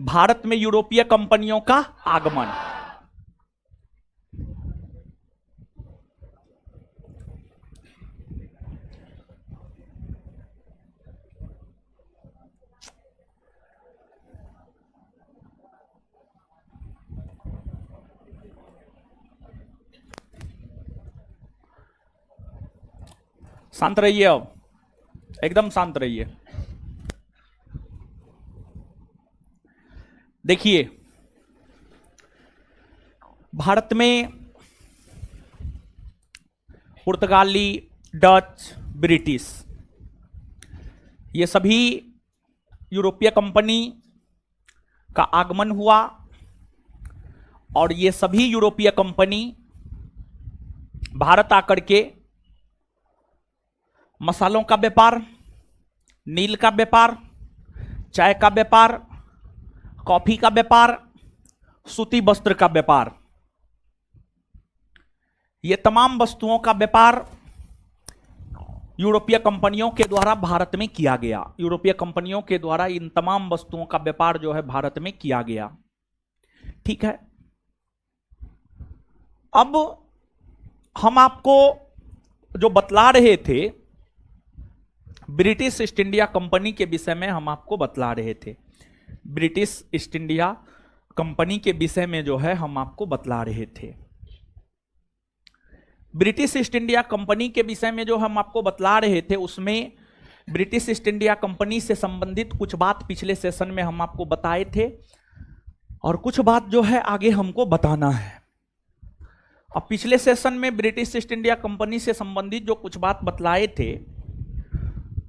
भारत में यूरोपीय कंपनियों का आगमन। शांत रहिए, अब एकदम शांत रहिए। देखिए, भारत में पुर्तगाली, डच, ब्रिटिश, ये सभी यूरोपीय कंपनी का आगमन हुआ और ये सभी यूरोपीय कंपनी भारत आकर के मसालों का व्यापार, नील का व्यापार, चाय का व्यापार, कॉफी का व्यापार, सूती वस्त्र का व्यापार, ये तमाम वस्तुओं का व्यापार यूरोपीय कंपनियों के द्वारा भारत में किया गया। यूरोपीय कंपनियों के द्वारा इन तमाम वस्तुओं का व्यापार जो है भारत में किया गया। ठीक है, अब हम आपको जो बतला रहे थे, ब्रिटिश ईस्ट इंडिया कंपनी के विषय में हम आपको बतला रहे थे। ब्रिटिश ईस्ट इंडिया कंपनी के विषय में जो है हम आपको बतला रहे थे। ब्रिटिश ईस्ट इंडिया कंपनी के विषय में जो हम आपको बतला रहे थे, उसमें ब्रिटिश ईस्ट इंडिया कंपनी से संबंधित कुछ बात पिछले सेशन में हम आपको बताए थे और कुछ बात जो है आगे हमको बताना है। अब पिछले सेशन में ब्रिटिश ईस्ट इंडिया कंपनी से संबंधित जो कुछ बात बतलाए थे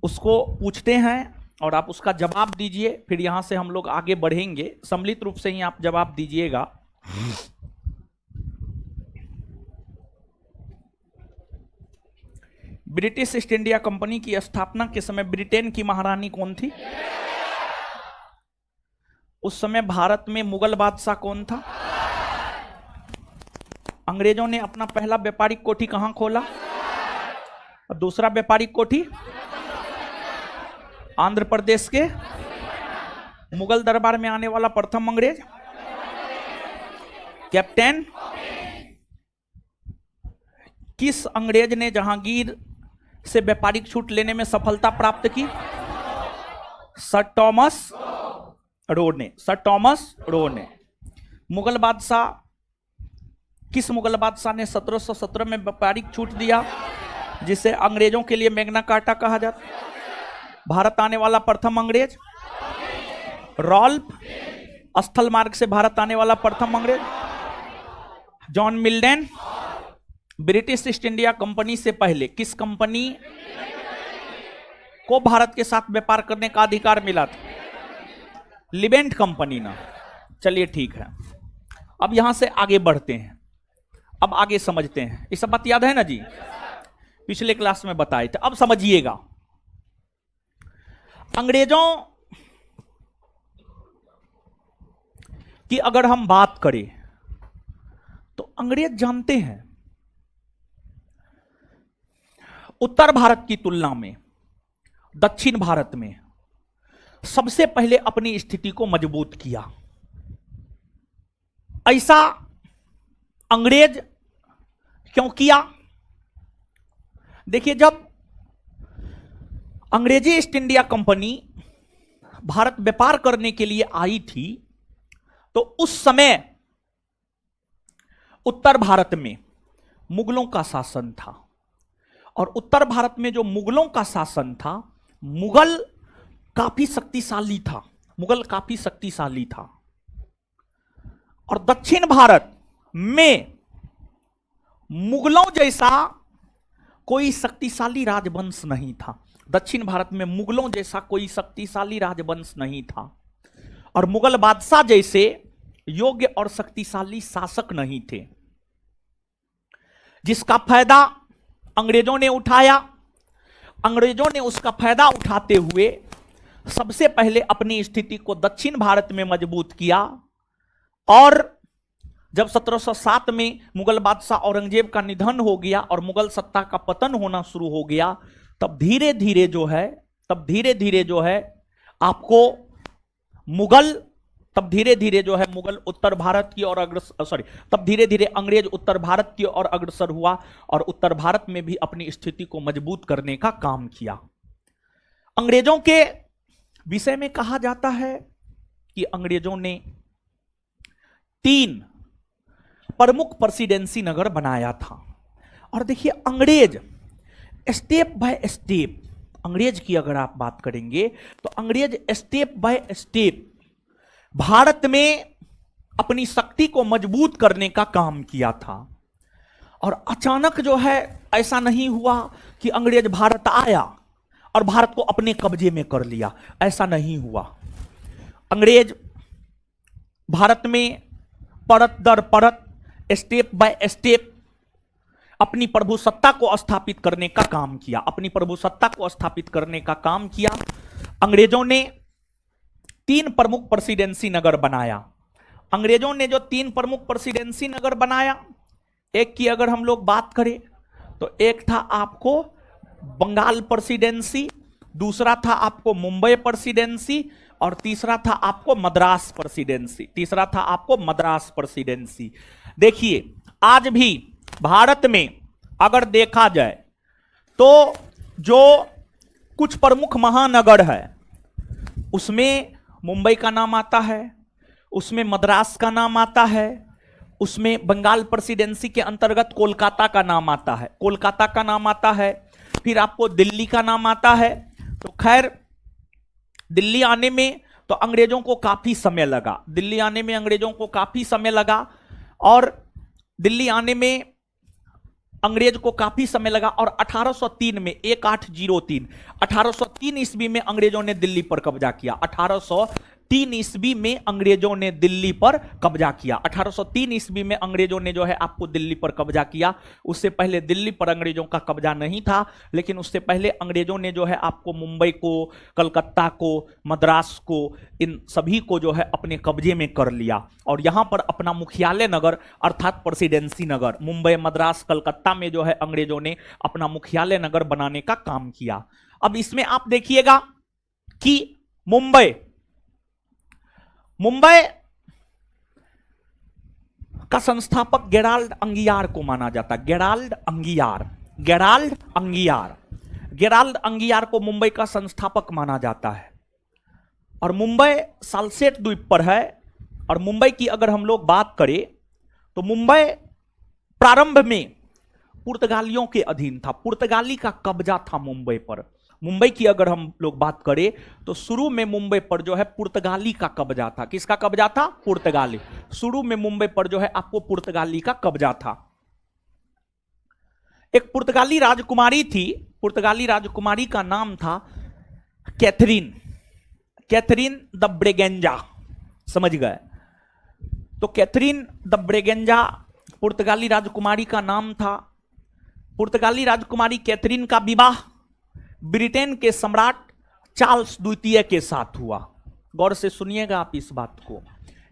उसको पूछते हैं और आप उसका जवाब दीजिए, फिर यहां से हम लोग आगे बढ़ेंगे। सम्मिलित रूप से ही आप जवाब दीजिएगा। ब्रिटिश ईस्ट इंडिया कंपनी की स्थापना के समय ब्रिटेन की महारानी कौन थी? उस समय भारत में मुगल बादशाह कौन था? अंग्रेजों ने अपना पहला व्यापारिक कोठी कहां खोला और दूसरा व्यापारिक कोठी आंध्र प्रदेश के। मुगल दरबार में आने वाला प्रथम अंग्रेज कैप्टन। किस अंग्रेज ने जहांगीर से व्यापारिक छूट लेने में सफलता प्राप्त की? सर टॉमस रो ने। सर टॉमस रो ने। मुगल बादशाह, किस मुगल बादशाह ने 1717 में व्यापारिक छूट दिया जिसे अंग्रेजों के लिए मैग्ना कार्टा कहा जाता? भारत आने वाला प्रथम अंग्रेज रॉल्फ। स्थल मार्ग से भारत आने वाला प्रथम अंग्रेज John Milden. British East India company से पहले किस कंपनी को भारत के साथ व्यापार करने का अधिकार मिला था? लिबेंट कंपनी ना। चलिए ठीक है, अब यहां से आगे बढ़ते हैं। अब आगे समझते हैं। ये सब बात याद है ना जी? पिछले क्लास में बताए थे। अब समझिएगा। अंग्रेजों की अगर हम बात करें तो अंग्रेज जानते हैं उत्तर भारत की तुलना में दक्षिण भारत में सबसे पहले अपनी स्थिति को मजबूत किया। ऐसा अंग्रेज क्यों किया? देखिए, जब अंग्रेजी ईस्ट इंडिया कंपनी भारत व्यापार करने के लिए आई थी तो उस समय उत्तर भारत में मुगलों का शासन था और उत्तर भारत में जो मुगलों का शासन था, मुगल काफी शक्तिशाली था। मुगल काफी शक्तिशाली था और दक्षिण भारत में मुगलों जैसा कोई शक्तिशाली राजवंश नहीं था। दक्षिण भारत में मुगलों जैसा कोई शक्तिशाली राजवंश नहीं था और मुगल बादशाह जैसे योग्य और शक्तिशाली शासक नहीं थे, जिसका फायदा अंग्रेजों ने उठाया। अंग्रेजों ने उसका फायदा उठाते हुए सबसे पहले अपनी स्थिति को दक्षिण भारत में मजबूत किया और जब 1707 में मुगल बादशाह औरंगजेब का निधन हो गया और मुगल सत्ता का पतन होना शुरू हो गया, तब धीरे धीरे जो है आपको मुगल तब धीरे धीरे जो है मुगल उत्तर भारत की ओर अग्रसर तब धीरे धीरे अंग्रेज उत्तर भारत की ओर अग्रसर हुआ और उत्तर भारत में भी अपनी स्थिति को मजबूत करने का काम किया। अंग्रेजों के विषय में कहा जाता है कि अंग्रेजों ने 3 प्रमुख प्रेसिडेंसी नगर बनाया था। और देखिए अंग्रेज स्टेप बाय स्टेप, अंग्रेज की अगर आप बात करेंगे तो अंग्रेज स्टेप बाय स्टेप भारत में अपनी शक्ति को मजबूत करने का काम किया था। और अचानक जो है ऐसा नहीं हुआ कि अंग्रेज भारत आया और भारत को अपने कब्जे में कर लिया, ऐसा नहीं हुआ। अंग्रेज भारत में परत दर परत, स्टेप बाय स्टेप अपनी प्रभुसत्ता को स्थापित करने का काम किया, अपनी प्रभुसत्ता को स्थापित करने का काम किया। अंग्रेजों ने 3 प्रमुख प्रेसिडेंसी नगर बनाया। अंग्रेजों ने जो 3 प्रमुख प्रेसिडेंसी नगर बनाया, एक की अगर हम लोग बात करें तो एक था आपको बंगाल प्रेसिडेंसी, दूसरा था आपको मुंबई प्रेसिडेंसी और तीसरा था आपको मद्रास प्रेसिडेंसी। देखिए आज भी भारत में अगर देखा जाए तो जो कुछ प्रमुख महानगर है उसमें मुंबई का नाम आता है, उसमें मद्रास का नाम आता है, उसमें बंगाल प्रेसिडेंसी के अंतर्गत कोलकाता का नाम आता है, फिर आपको दिल्ली का नाम आता है। तो खैर दिल्ली आने में तो अंग्रेजों को काफी समय लगा, और दिल्ली आने में अंग्रेज को काफी समय लगा और 1803 में 1803 ईस्वी में अंग्रेजों ने दिल्ली पर कब्जा किया। 1803 ईस्वी में अंग्रेजों ने दिल्ली पर कब्जा किया। 1803 ईस्वी में अंग्रेजों ने जो है आपको दिल्ली पर कब्जा किया। उससे पहले दिल्ली पर अंग्रेजों का कब्जा नहीं था, लेकिन उससे पहले अंग्रेजों ने जो है आपको मुंबई को, कलकत्ता को, मद्रास को, इन सभी को जो है अपने कब्जे में कर लिया और यहां पर अपना मुख्यालय नगर अर्थात प्रेसिडेंसी नगर मुंबई, मद्रास, कलकत्ता में जो है अंग्रेजों ने अपना मुख्यालय नगर बनाने का काम किया। अब इसमें आप देखिएगा कि मुंबई का संस्थापक गेराल्ड अंगियार को माना जाता है। गेराल्ड अंगियार को मुंबई का संस्थापक माना जाता है। और मुंबई सालसेट द्वीप पर है। और मुंबई की अगर हम लोग बात करें तो मुंबई प्रारंभ में पुर्तगालियों के अधीन था, पुर्तगाली का कब्जा था मुंबई पर। मुंबई की अगर हम लोग बात करें तो शुरू में मुंबई पर जो है पुर्तगाली का कब्जा था। किसका कब्जा था? पुर्तगाली। शुरू में मुंबई पर जो है आपको पुर्तगाली का कब्जा था। एक पुर्तगाली राजकुमारी थी, पुर्तगाली राजकुमारी का नाम था कैथरीन द ब्रेगेंजा, समझ गए? तो कैथरीन द ब्रेगेंजा पुर्तगाली राजकुमारी का नाम था। पुर्तगाली राजकुमारी कैथरीन का विवाह ब्रिटेन के सम्राट चार्ल्स द्वितीय के साथ हुआ। गौर से सुनिएगा आप इस बात को।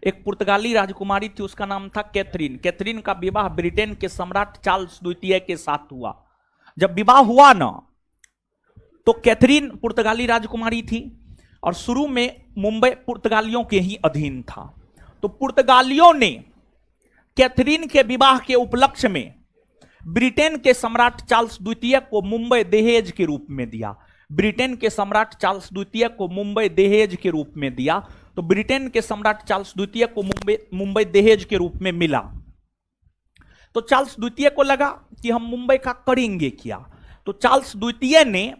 एक पुर्तगाली राजकुमारी थी, उसका नाम था कैथरीन का विवाह ब्रिटेन के सम्राट चार्ल्स द्वितीय के साथ हुआ। जब विवाह हुआ ना तो कैथरीन पुर्तगाली राजकुमारी थी और शुरू में मुंबई पुर्तगालियों के ही अधीन था। तो पुर्तगालियों ने कैथरीन के विवाह के उपलक्ष्य में ब्रिटेन के सम्राट चार्ल्स द्वितीय को मुंबई दहेज के रूप में दिया। ब्रिटेन के सम्राट चार्ल्स द्वितीय को मुंबई दहेज के रूप में दिया। तो ब्रिटेन के सम्राट चार्ल्स द्वितीय को मुंबई दहेज के रूप में मिला। तो चार्ल्स द्वितीय को लगा कि हम मुंबई का करेंगे क्या। तो चार्ल्स द्वितीय ने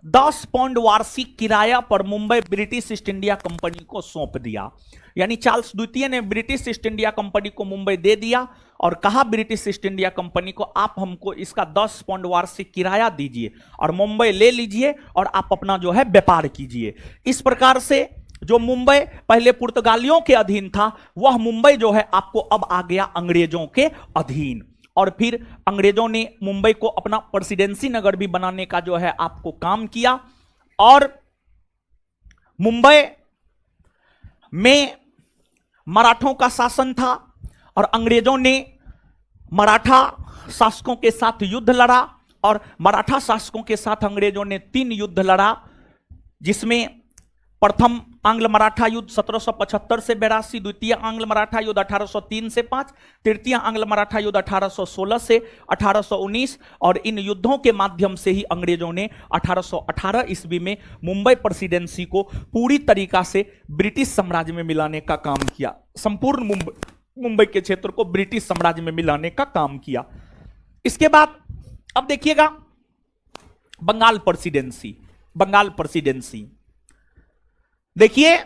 10 पाउंड वार्षिक किराया पर Mumbai British East India company को सौंप दिया। यानी चार्ल्स द्वितीय ने ब्रिटिश ईस्ट इंडिया कंपनी को मुंबई दे दिया और कहा ब्रिटिश ईस्ट इंडिया कंपनी को, आप हमको इसका 10 पाउंड वार्षिक किराया दीजिए और मुंबई ले लीजिए और आप अपना जो है व्यापार कीजिए। इस प्रकार से जो मुंबई पहले पुर्तगालियों के अधीन था, वह मुंबई जो है आपको अब आ गया अंग्रेजों के अधीन। और फिर अंग्रेजों ने मुंबई को अपना प्रेसिडेंसी नगर भी बनाने का जो है आपको काम किया। और मुंबई में मराठों का शासन था और अंग्रेजों ने मराठा शासकों के साथ युद्ध लड़ा और मराठा शासकों के साथ अंग्रेजों ने 3 युद्ध लड़ा, जिसमें प्रथम आंग्ल मराठा युद्ध 1775 से 82, द्वितीय आंग्ल मराठा युद्ध 1803 से 5, तृतीय आंग्ल मराठा युद्ध 1816 से 1819, और इन युद्धों के माध्यम से ही अंग्रेजों ने 1818 ईस्वी में मुंबई प्रेसिडेंसी को पूरी तरीका से ब्रिटिश साम्राज्य में मिलाने का काम किया। संपूर्ण मुंबई के क्षेत्र को ब्रिटिश साम्राज्य में मिलाने का काम किया। इसके बाद अब देखिएगा बंगाल प्रेसिडेंसी। देखिए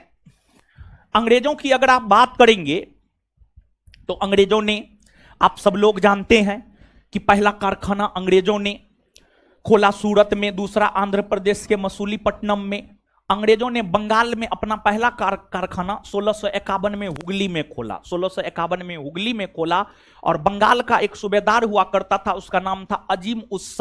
अंग्रेजों की अगर आप बात करेंगे तो अंग्रेजों ने, आप सब लोग जानते हैं कि पहला कारखाना अंग्रेजों ने खोला सूरत में, दूसरा आंध्र प्रदेश के मसूलीपट्टनम में। अंग्रेजों ने बंगाल में अपना पहला कारखाना 1651 में हुगली में खोला, 1651 में हुगली में खोला। और बंगाल का एक सूबेदार हुआ करता था, उसका नाम था अजीम उस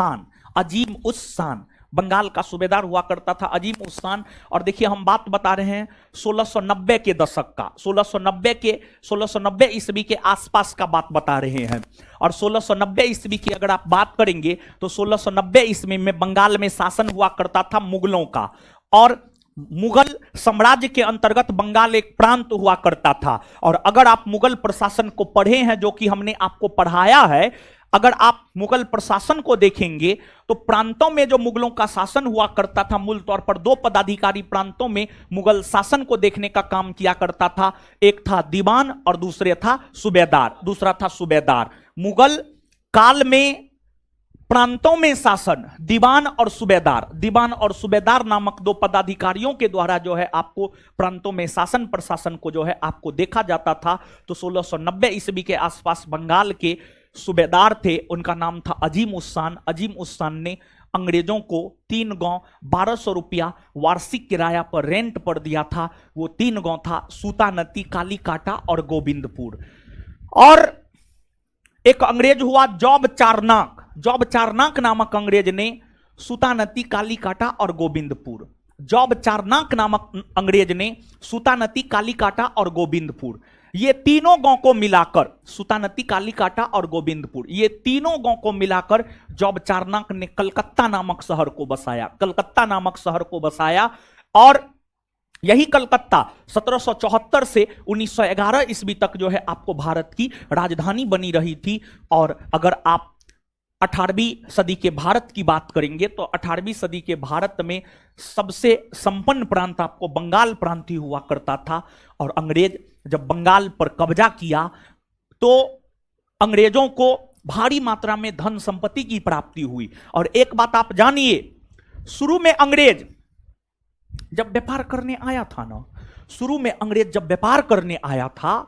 शान। बंगाल का सूबेदार हुआ करता था अजीम उस शान। और देखिए हम बात बता रहे हैं 1690 के दशक का, 1690 ईस्वी के आसपास का बात बता रहे हैं। और 1690 ईस्वी की अगर आप बात करेंगे तो 1690 ईस्वी में बंगाल में शासन हुआ करता था मुगलों का, और मुगल साम्राज्य के अंतर्गत बंगाल एक प्रांत हुआ करता था। और अगर आप मुगल प्रशासन को पढ़े हैं, जो कि हमने आपको पढ़ाया है, अगर आप मुगल प्रशासन को देखेंगे तो प्रांतों में जो मुगलों का शासन हुआ करता था, मूल तौर पर दो पदाधिकारी प्रांतों में मुगल शासन को देखने का काम किया करता था। एक था दीवान और दूसरा था सूबेदार। मुगल काल में प्रांतों में शासन दीवान और सूबेदार नामक दो पदाधिकारियों के द्वारा जो है आपको प्रांतों में शासन प्रशासन को जो है आपको देखा जाता था। तो 1690 ईस्वी के आसपास बंगाल के सूबेदार थे, उनका नाम था अजीम उस शान ने अंग्रेजों को 3 गांव 1200 रुपया वार्षिक किराया पर रेंट पर दिया था। वो 3 गांव था सूतानती, कालीकाटा और गोविंदपुर। और एक अंग्रेज हुआ जॉब चारनाक नामक अंग्रेज ने सूतानती, कालीकाटा और गोविंदपुर, ये तीनों गांव को मिलाकर, सूतानती, कालीकाटा और गोविंदपुर, ये तीनों गांव को मिलाकर जॉब चारनाक ने कलकत्ता नामक शहर को बसाया। और यही कलकत्ता 1774 से 1911 ईस्वी तक जो है आपको भारत की राजधानी बनी रही थी। और अगर आप 18वीं सदी के भारत की बात करेंगे तो 18वीं सदी के भारत में सबसे संपन्न प्रांत आपको बंगाल प्रांत ही हुआ करता था। और अंग्रेज जब बंगाल पर कब्जा किया तो अंग्रेजों को भारी मात्रा में धन संपत्ति की प्राप्ति हुई। और एक बात आप जानिए, शुरू में अंग्रेज जब व्यापार करने आया था,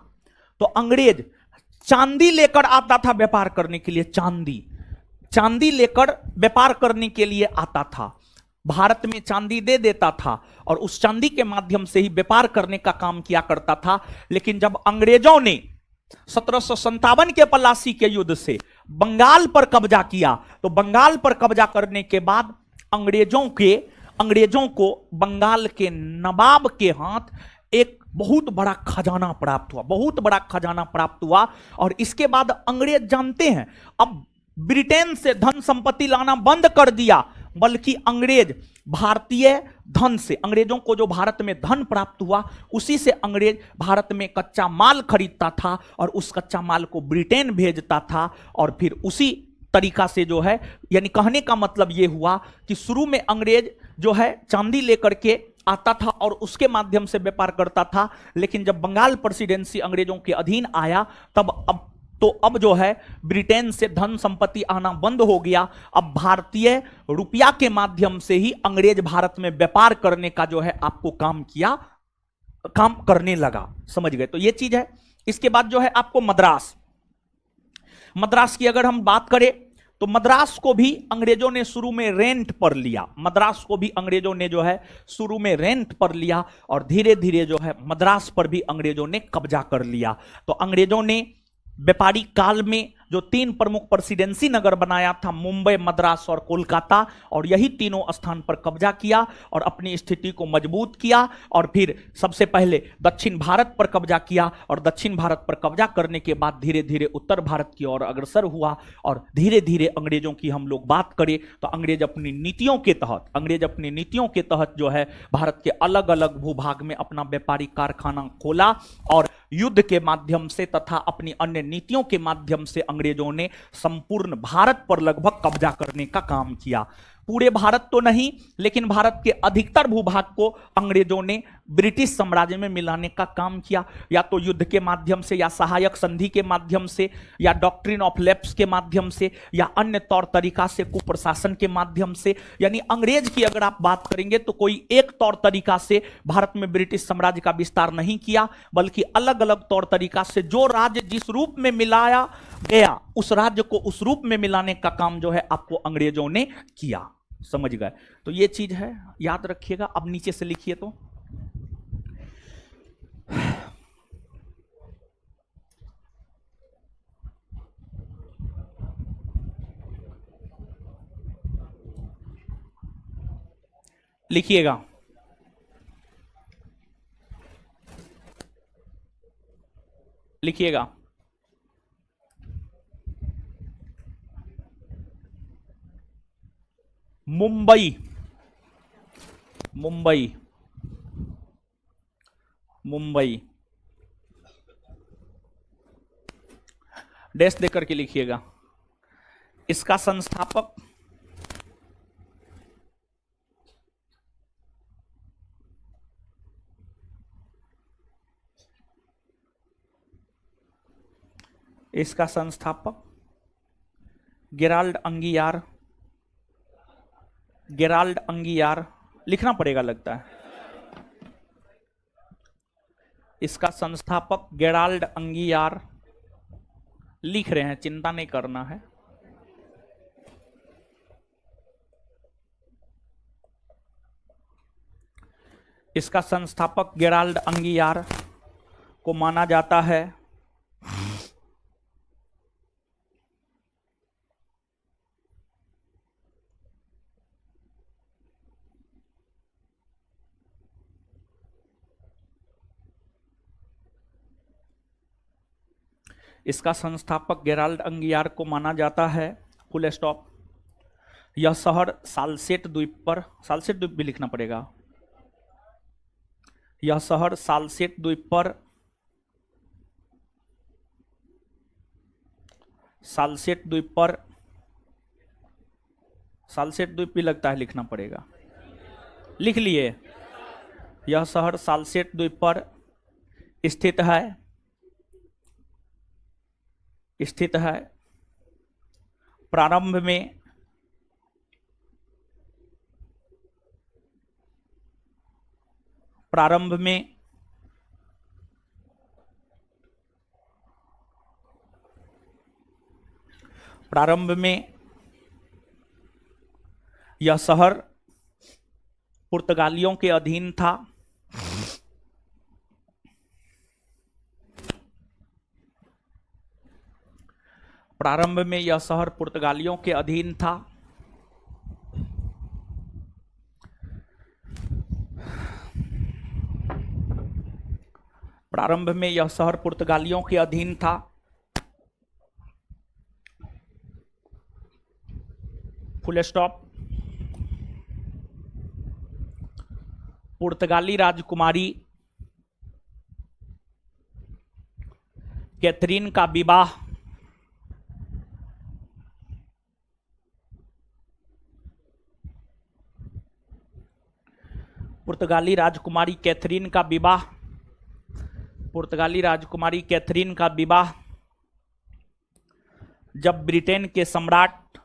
तो अंग्रेज चांदी लेकर आता था व्यापार करने के लिए, चांदी लेकर व्यापार करने के लिए आता था, भारत में चांदी दे देता था और उस चांदी के माध्यम से ही व्यापार करने का काम किया करता था। लेकिन जब अंग्रेजों ने 1757 के पलासी के युद्ध से बंगाल पर कब्जा किया, तो बंगाल पर कब्जा करने के बाद अंग्रेजों को बंगाल के नवाब के हाथ एक बहुत बड़ा खजाना प्राप्त हुआ। और इसके बाद अंग्रेज जानते हैं अब ब्रिटेन से धन संपत्ति लाना बंद कर दिया, बल्कि अंग्रेज भारतीय धन से, अंग्रेजों को जो भारत में धन प्राप्त हुआ उसी से अंग्रेज भारत में कच्चा माल खरीदता था और उस कच्चा माल को ब्रिटेन भेजता था। और फिर उसी तरीका से जो है, यानी कहने का मतलब यह हुआ कि शुरू में अंग्रेज जो है चांदी लेकर के आता था और उसके माध्यम से व्यापार करता था। लेकिन जब बंगाल प्रेसिडेंसी अंग्रेजों के अधीन आया, तब अब जो है ब्रिटेन से धन संपत्ति आना बंद हो गया। अब भारतीय रुपया के माध्यम से ही अंग्रेज भारत में व्यापार करने का जो है आपको काम करने लगा, समझ गए? तो ये चीज है। इसके बाद जो है आपको मद्रास की अगर हम बात करें तो मद्रास को भी अंग्रेजों ने शुरू में रेंट पर लिया, और धीरे धीरे जो है मद्रास पर भी अंग्रेजों ने कब्जा कर लिया। तो अंग्रेजों ने व्यापारिक काल में जो 3 प्रमुख प्रेसिडेंसी नगर बनाया था, मुंबई, मद्रास और कोलकाता, और यही तीनों स्थान पर कब्जा किया और अपनी स्थिति को मजबूत किया। और फिर सबसे पहले दक्षिण भारत पर कब्जा किया और दक्षिण भारत पर कब्जा करने के बाद धीरे धीरे उत्तर भारत की ओर अग्रसर हुआ। और धीरे धीरे अंग्रेजों की हम लोग बात करें तो अंग्रेज अपनी नीतियों के तहत जो है भारत के अलग अलग भूभाग में अपना व्यापारिक कारखाना खोला और युद्ध के माध्यम से तथा अपनी अन्य नीतियों के माध्यम से अंग्रेजों ने संपूर्ण भारत पर लगभग कब्जा करने का काम किया। पूरे भारत तो नहीं, लेकिन भारत के अधिकतर भूभाग को अंग्रेजों ने ब्रिटिश साम्राज्य में मिलाने का काम किया, या तो युद्ध के माध्यम से, या सहायक संधि के माध्यम से, या डॉक्ट्रिन ऑफ लैप्स के माध्यम से, या अन्य तौर तरीका से, कुप्रशासन के माध्यम से। यानी अंग्रेज की अगर आप बात करेंगे तो कोई एक तौर तरीका से भारत में ब्रिटिश साम्राज्य का विस्तार नहीं किया, बल्कि अलग अलग तौर तरीका से जो राज्य जिस रूप में मिलाया गया उस राज्य को उस रूप में मिलाने का काम जो है आपको अंग्रेजों ने किया। समझ गए? तो ये चीज है, याद रखिएगा। अब नीचे से लिखिए तो लिखिएगा, लिखिएगा। मुंबई, मुंबई, मुंबई, डैश देकर के लिखिएगा। इसका संस्थापक गेराल्ड अंगियार, गेराल्ड अंगियार लिखना पड़ेगा लगता है। इसका संस्थापक गेराल्ड अंगियार लिख रहे हैं, चिंता नहीं करना है। इसका संस्थापक गेराल्ड अंगियार को माना जाता है इसका संस्थापक गेराल्ड अंगियार को माना जाता है, फुल स्टॉप। यह शहर सालसेट द्वीप पर, सालसेट द्वीप भी लिखना पड़ेगा। यह शहर सालसेट द्वीप पर, सालसेट द्वीप पर, सालसेट द्वीप भी लगता है लिखना पड़ेगा, लिख लिए। यह शहर सालसेट द्वीप पर स्थित है, स्थित है। प्रारंभ में प्रारंभ में प्रारंभ में यह शहर पुर्तगालियों के अधीन था। प्रारंभ में यह शहर पुर्तगालियों के अधीन था। प्रारंभ में यह शहर पुर्तगालियों के अधीन था। Full stop. पुर्तगाली राजकुमारी कैथरीन का विवाह पुर्तगाली राजकुमारी कैथरीन का विवाह पुर्तगाली राजकुमारी कैथरीन का विवाह जब ब्रिटेन के सम्राट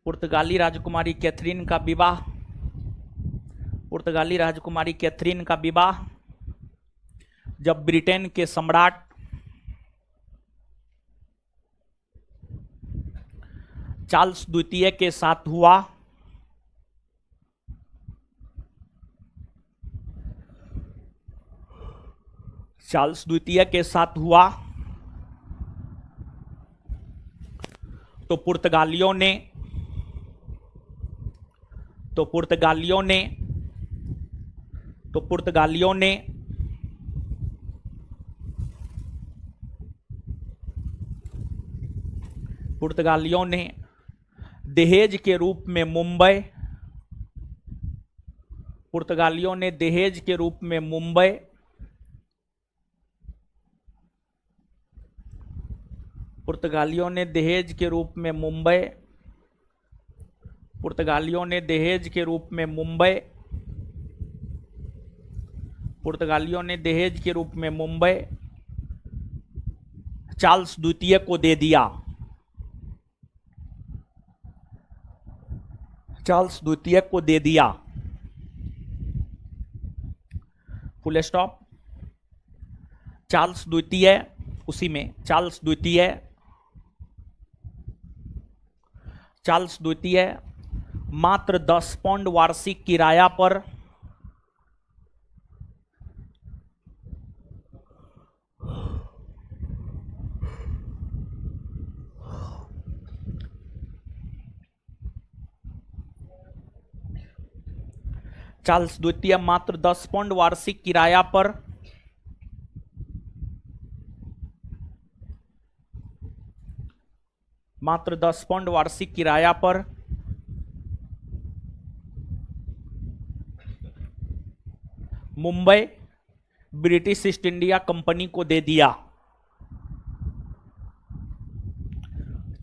पुर्तगाली राजकुमारी कैथरीन का विवाह पुर्तगाली राजकुमारी कैथरीन का विवाह जब ब्रिटेन के सम्राट चार्ल्स द्वितीय के साथ हुआ, चार्ल्स द्वितीय के साथ हुआ तो पुर्तगालियों ने तो पुर्तगालियों ने तो पुर्तगालियों ने पुर्तगालियों ने दहेज के रूप में मुंबई पुर्तगालियों ने दहेज के रूप में मुंबई पुर्तगालियों ने दहेज के रूप में मुंबई पुर्तगालियों ने दहेज के रूप में मुंबई पुर्तगालियों ने दहेज के रूप में मुंबई चार्ल्स द्वितीय को दे दिया चार्ल्स द्वितीय को दे दिया फुल स्टॉप चार्ल्स द्वितीय उसी में चार्ल्स द्वितीय मात्र 10 पाउंड वार्षिक किराया पर चार्ल्स द्वितीय मात्र 10 पाउंड वार्षिक किराया पर मात्र 10 पाउंड वार्षिक किराया पर Mumbai British East India company को दे दिया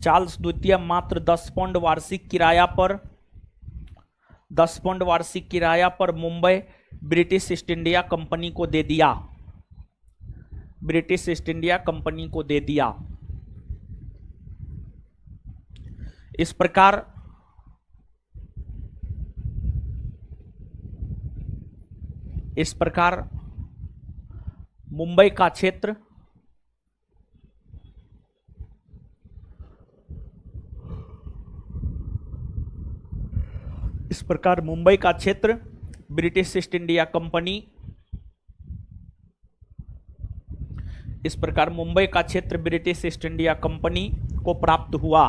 चार्ल्स द्वितीय मात्र 10 पाउंड वार्षिक किराया पर 10 पाउंड वार्षिक किराया पर Mumbai British East India company को दे दिया ब्रिटिश ईस्ट इंडिया कंपनी को दे दिया इस प्रकार मुंबई का क्षेत्र ब्रिटिश ईस्ट इंडिया कंपनी इस प्रकार मुंबई का क्षेत्र ब्रिटिश ईस्ट इंडिया कंपनी को प्राप्त हुआ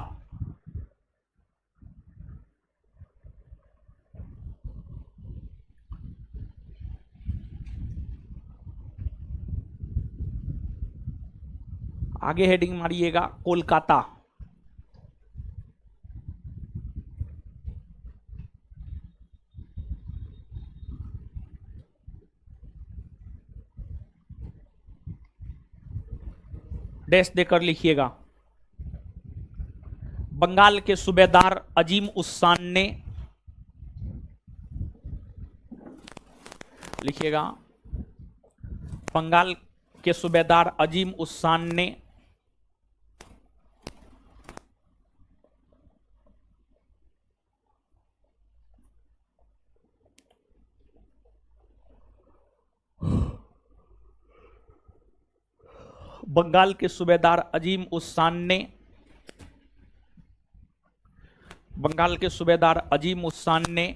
आगे हेडिंग मारिएगा कोलकाता डैश देकर लिखिएगा बंगाल के सूबेदार अजीम उस्सान ने लिखिएगा बंगाल के सूबेदार अजीम उस्सान ने बंगाल के सूबेदार अजीम उस्सान ने बंगाल के सूबेदार अजीम उस्सान ने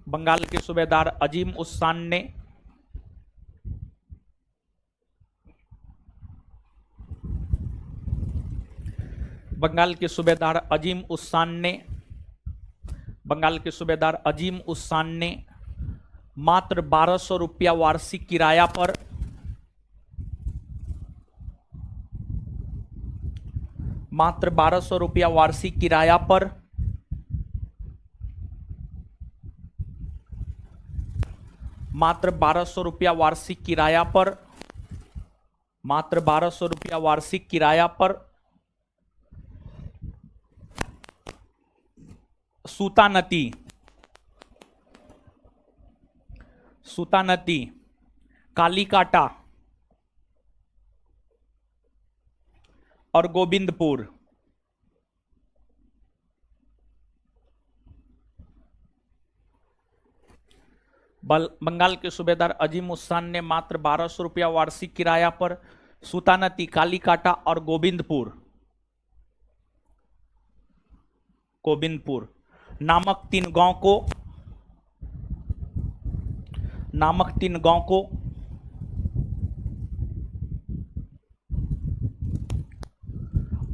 बंगाल के सूबेदार अजीम उस्सान ने बंगाल के सूबेदार अजीम उस्सान ने बंगाल के सूबेदार अजीम उस्सान ने मात्र 1200 रुपया वार्षिक किराया पर मात्र 1200 रुपया वार्षिक किराया पर मात्र 1200 रुपया वार्षिक किराया पर मात्र 1200 रुपया वार्षिक किराया पर सूतानती कालीकाटा और गोविंदपुर बंगाल के सूबेदार अजीम उस्सान ने मात्र 1200 रुपया वार्षिक किराया पर सूतानती कालीकाटा और गोविंदपुर नामक तीन गांव को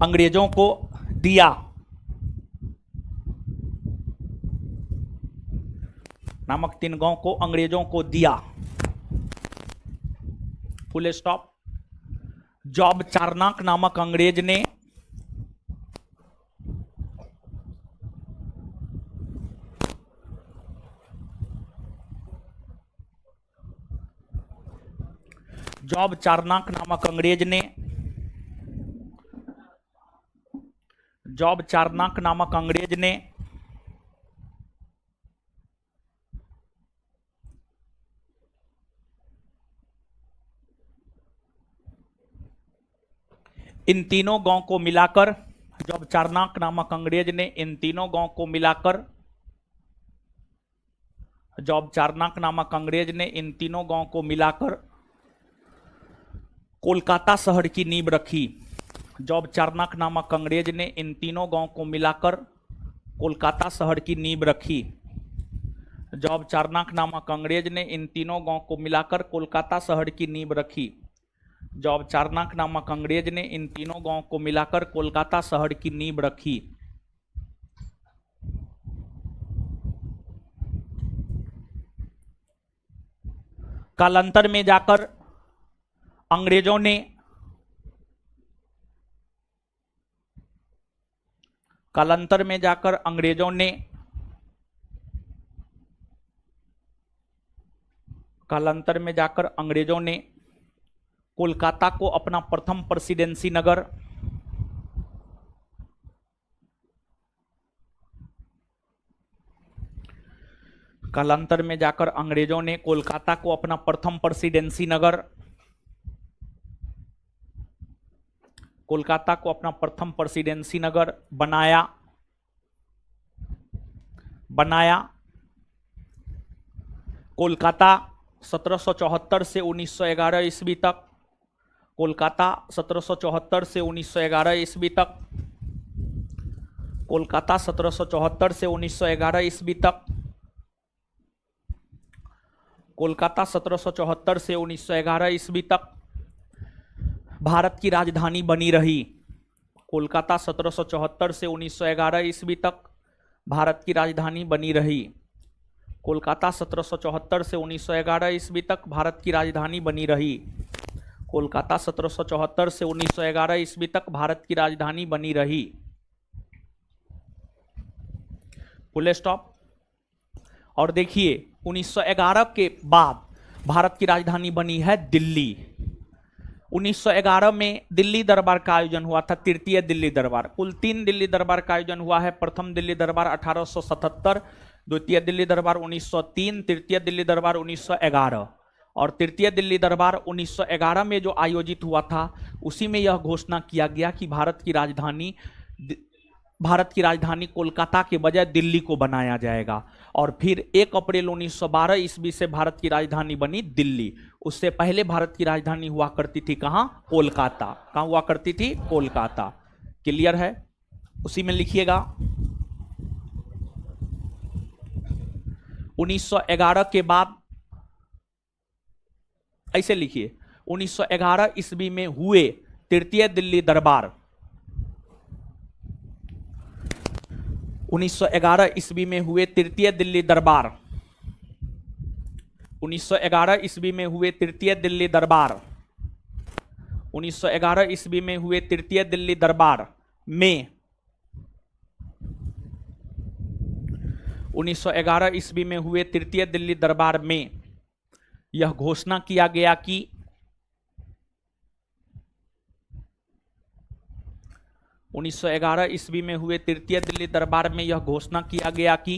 अंग्रेजों को दिया, नामक 3 गांव को अंग्रेजों को दिया, फुल स्टॉप। जॉब चारनाक नामक अंग्रेज ने जॉब चारनाक नामक अंग्रेज ने जॉब चारनाक नामक अंग्रेज ने इन तीनों गांव को मिलाकर जॉब चारनाक नामक अंग्रेज ने इन तीनों गांव को मिलाकर जॉब चारनाक नामक अंग्रेज ने इन तीनों गांव को मिलाकर कोलकाता शहर की नींव रखी। जॉब चारनाक नामक अंग्रेज ने इन तीनों गांव को मिलाकर कोलकाता शहर की नींव रखी। जॉब चारनाक नामक अंग्रेज ने इन तीनों गांव को मिलाकर कोलकाता शहर की नींव रखी। जॉब चारनाक नामक अंग्रेज ने इन तीनों गांव को मिलाकर कोलकाता शहर की नींव रखी। कालांतर में जाकर अंग्रेजों ने कालांतर में जाकर अंग्रेजों ने कालांतर में जाकर अंग्रेजों ने कोलकाता को अपना प्रथम प्रेसिडेंसी नगर कालांतर में जाकर अंग्रेजों ने कोलकाता को अपना प्रथम प्रेसिडेंसी नगर कोलकाता को अपना प्रथम प्रेसिडेंसी नगर बनाया कोलकाता 1774 से 1911 ईस्वी तक कोलकाता 1774 से 1911 ईस्वी तक कोलकाता 1774 से 1911 ईस्वी तक कोलकाता 1774 से 1911 ईस्वी तक भारत की राजधानी बनी रही। कोलकाता 1774 से 1911 ईस्वी तक भारत की राजधानी बनी रही। कोलकाता 1774 से 1911 ईस्वी तक भारत की राजधानी बनी रही। कोलकाता 1774 से 1911 ईस्वी तक भारत की राजधानी बनी रही। Full stop. और देखिए 1911 के बाद भारत की राजधानी बनी है दिल्ली। 1911 में दिल्ली दरबार का आयोजन हुआ था, तृतीय दिल्ली दरबार। कुल 3 दिल्ली दरबार का आयोजन हुआ है। प्रथम दिल्ली दरबार 1877, द्वितीय दिल्ली दरबार 1903, तृतीय दिल्ली दरबार 1911। और तृतीय दिल्ली दरबार 1911 में जो आयोजित हुआ था उसी में यह घोषणा किया गया कि भारत की राजधानी कोलकाता के बजाय दिल्ली को बनाया जाएगा। और फिर 1 अप्रैल 1912 ईस्वी से भारत की राजधानी बनी दिल्ली। उससे पहले भारत की राजधानी हुआ करती थी कहाँ? कोलकाता। कहाँ हुआ करती थी? कोलकाता। क्लियर है? उसी में लिखिएगा 1911 के बाद ऐसे लिखिए 1911 ईस्वी में हुए तृतीय दिल्ली दरबार 1911 ईस्वी में हुए तृतीय दिल्ली दरबार 1911 ईस्वी में हुए तृतीय दिल्ली दरबार 1911 ईस्वी में हुए तृतीय दिल्ली दरबार में 1911 ईस्वी में हुए तृतीय दिल्ली दरबार में यह घोषणा किया गया कि 1911 ईस्वी में हुए तृतीय दिल्ली दरबार में यह घोषणा किया गया कि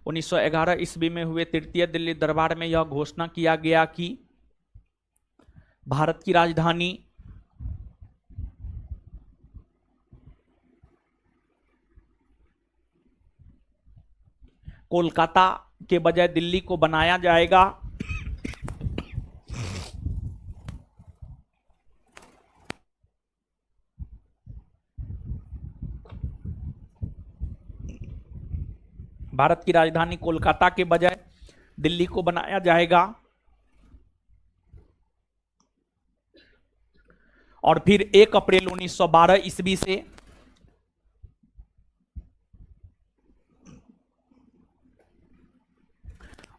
1911 ईस्वी में हुए तृतीय दिल्ली दरबार में यह घोषणा किया गया कि भारत की राजधानी कोलकाता के बजाय दिल्ली को बनाया जाएगा। भारत की राजधानी कोलकाता के बजाय दिल्ली को बनाया जाएगा। और फिर 1 अप्रैल 1912 ईस्वी से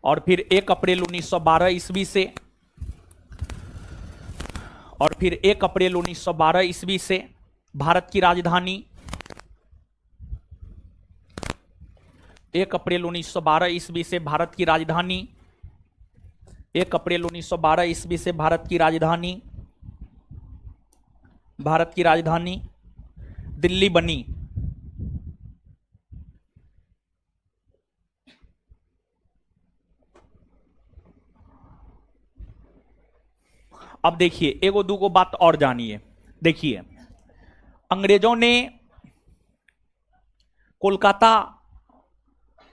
और फिर 1 अप्रैल 1912 ईस्वी से और फिर 1 अप्रैल 1912 ईस्वी से भारत की राजधानी 1 अप्रैल 1912 ईस्वी से भारत की राजधानी 1 अप्रैल 1912 ईस्वी से भारत की राजधानी दिल्ली बनी। अब देखिए एगो दूगो बात और जानिए। देखिए अंग्रेजों ने कोलकाता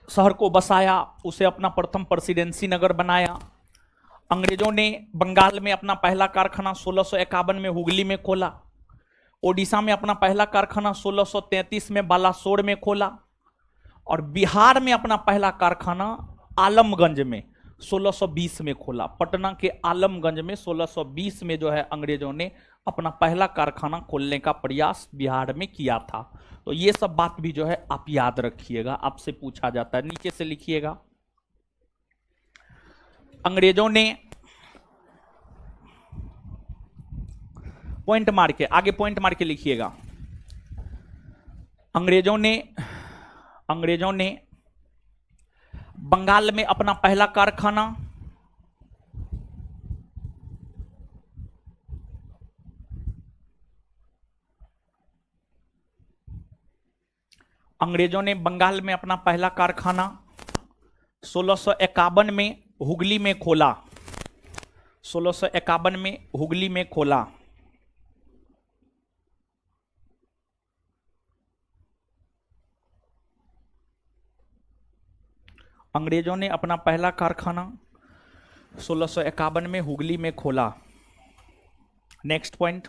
शहर को बसाया, उसे अपना प्रथम प्रेसिडेंसी नगर बनाया। अंग्रेजों ने बंगाल में अपना पहला कारखाना 1651 में हुगली में खोला। ओडिशा में अपना पहला कारखाना 1633 में बालासोर में खोला। और बिहार में अपना पहला कारखाना आलमगंज में 1620 में खोला। पटना के आलमगंज में 1620 में जो है अंग्रेजों ने अपना पहला कारखाना खोलने का प्रयास बिहार में किया था। तो ये सब बात भी जो है आप याद रखिएगा, आपसे पूछा जाता है। नीचे से लिखिएगा, अंग्रेजों ने पॉइंट मार के, आगे पॉइंट मार के लिखिएगा। अंग्रेजों ने बंगाल में अपना पहला कारखाना अंग्रेजों ने बंगाल में अपना पहला कारखाना 1651 में हुगली में खोला। 1651 में हुगली में खोला। अंग्रेजों ने अपना पहला कारखाना 1651 में हुगली में खोला। नेक्स्ट पॉइंट,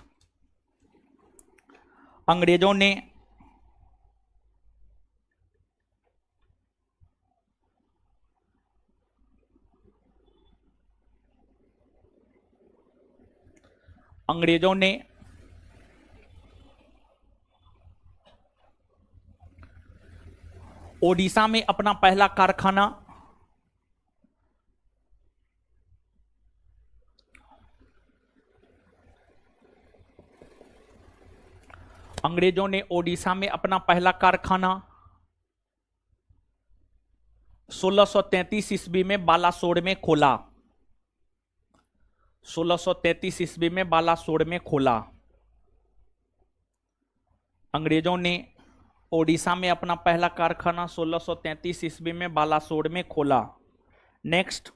अंग्रेजों ने ओडिशा में अपना पहला कारखाना अंग्रेजों ने ओडिशा में अपना पहला कारखाना 1633 ईस्वी में बालासोर में खोला। 1633 ईस्वी में बालासोर में खोला। अंग्रेजों ने ओडिशा में अपना पहला कारखाना 1633 ईस्वी में बालासोर में खोला। नेक्स्ट,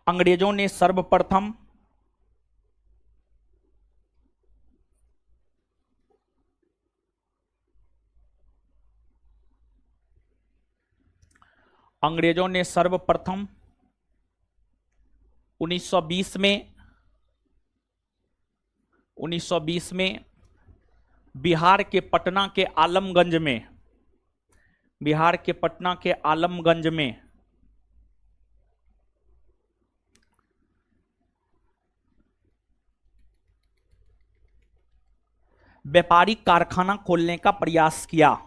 अंग्रेजों ने सर्वप्रथम अंग्रेजों ने सर्वप्रथम 1920 में बिहार के पटना के आलमगंज में व्यापारिक कारखाना खोलने का प्रयास किया।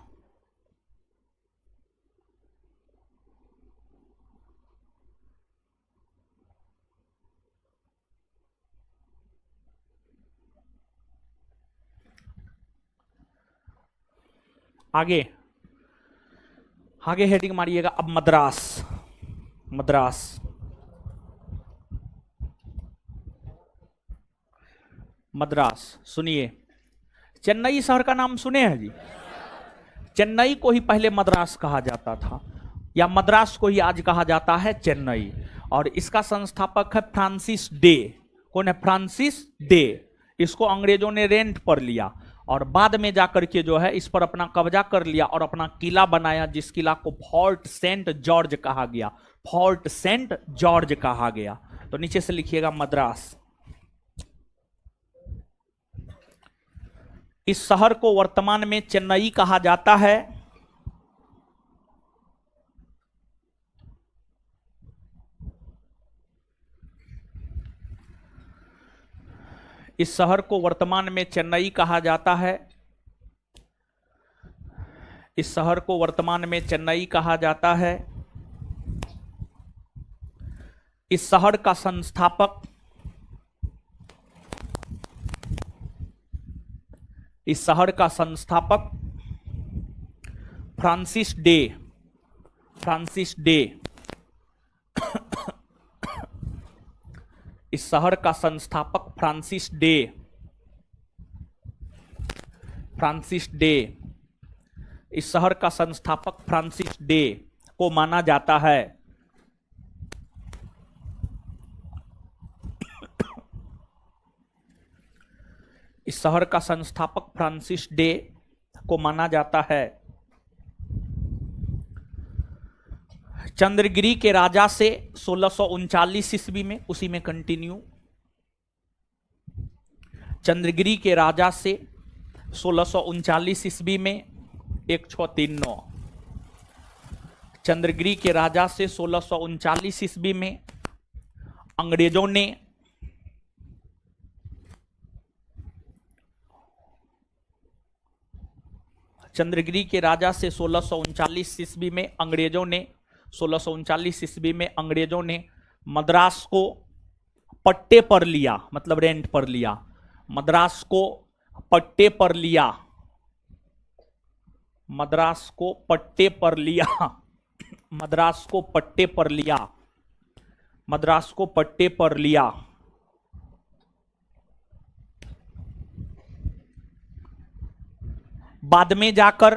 आगे हेडिंग मारिएगा। अब मद्रास सुनिए, चेन्नई शहर का नाम सुने हैं जी? चेन्नई को ही पहले मद्रास कहा जाता था, या मद्रास को ही आज कहा जाता है चेन्नई। और इसका संस्थापक है फ्रांसिस डे। कौन है? Francis day. इसको अंग्रेजों ने रेंट पर लिया और बाद में जाकर के जो है इस पर अपना कब्जा कर लिया और अपना किला बनाया, जिस किला को फोर्ट सेंट जॉर्ज कहा गया। फोर्ट सेंट जॉर्ज कहा गया। तो नीचे से लिखिएगा मद्रास। इस शहर को वर्तमान में चेन्नई कहा जाता है। इस शहर को वर्तमान में चेन्नई कहा जाता है। इस शहर को वर्तमान में चेन्नई कहा जाता है। इस शहर का संस्थापक फ्रांसिस डे इस शहर का संस्थापक फ्रांसिस डे इस शहर का संस्थापक फ्रांसिस डे को माना जाता है। इस शहर का संस्थापक फ्रांसिस डे को माना जाता है। चंद्रगिरी के राजा से 1639 ईस्वी में, उसी में कंटिन्यू, चंद्रगिरी के राजा से 1639 ईस्वी में 1639, चंद्रगिरी के राजा से 1639 ईस्वी में अंग्रेजों ने चंद्रगिरी के राजा से 1639 ईस्वी में अंग्रेजों ने मद्रास को पट्टे पर लिया, मतलब रेंट पर लिया। मद्रास को पट्टे पर लिया। मद्रास को पट्टे पर लिया। मद्रास को पट्टे पर लिया। मद्रास को पट्टे पर लिया। बाद में जाकर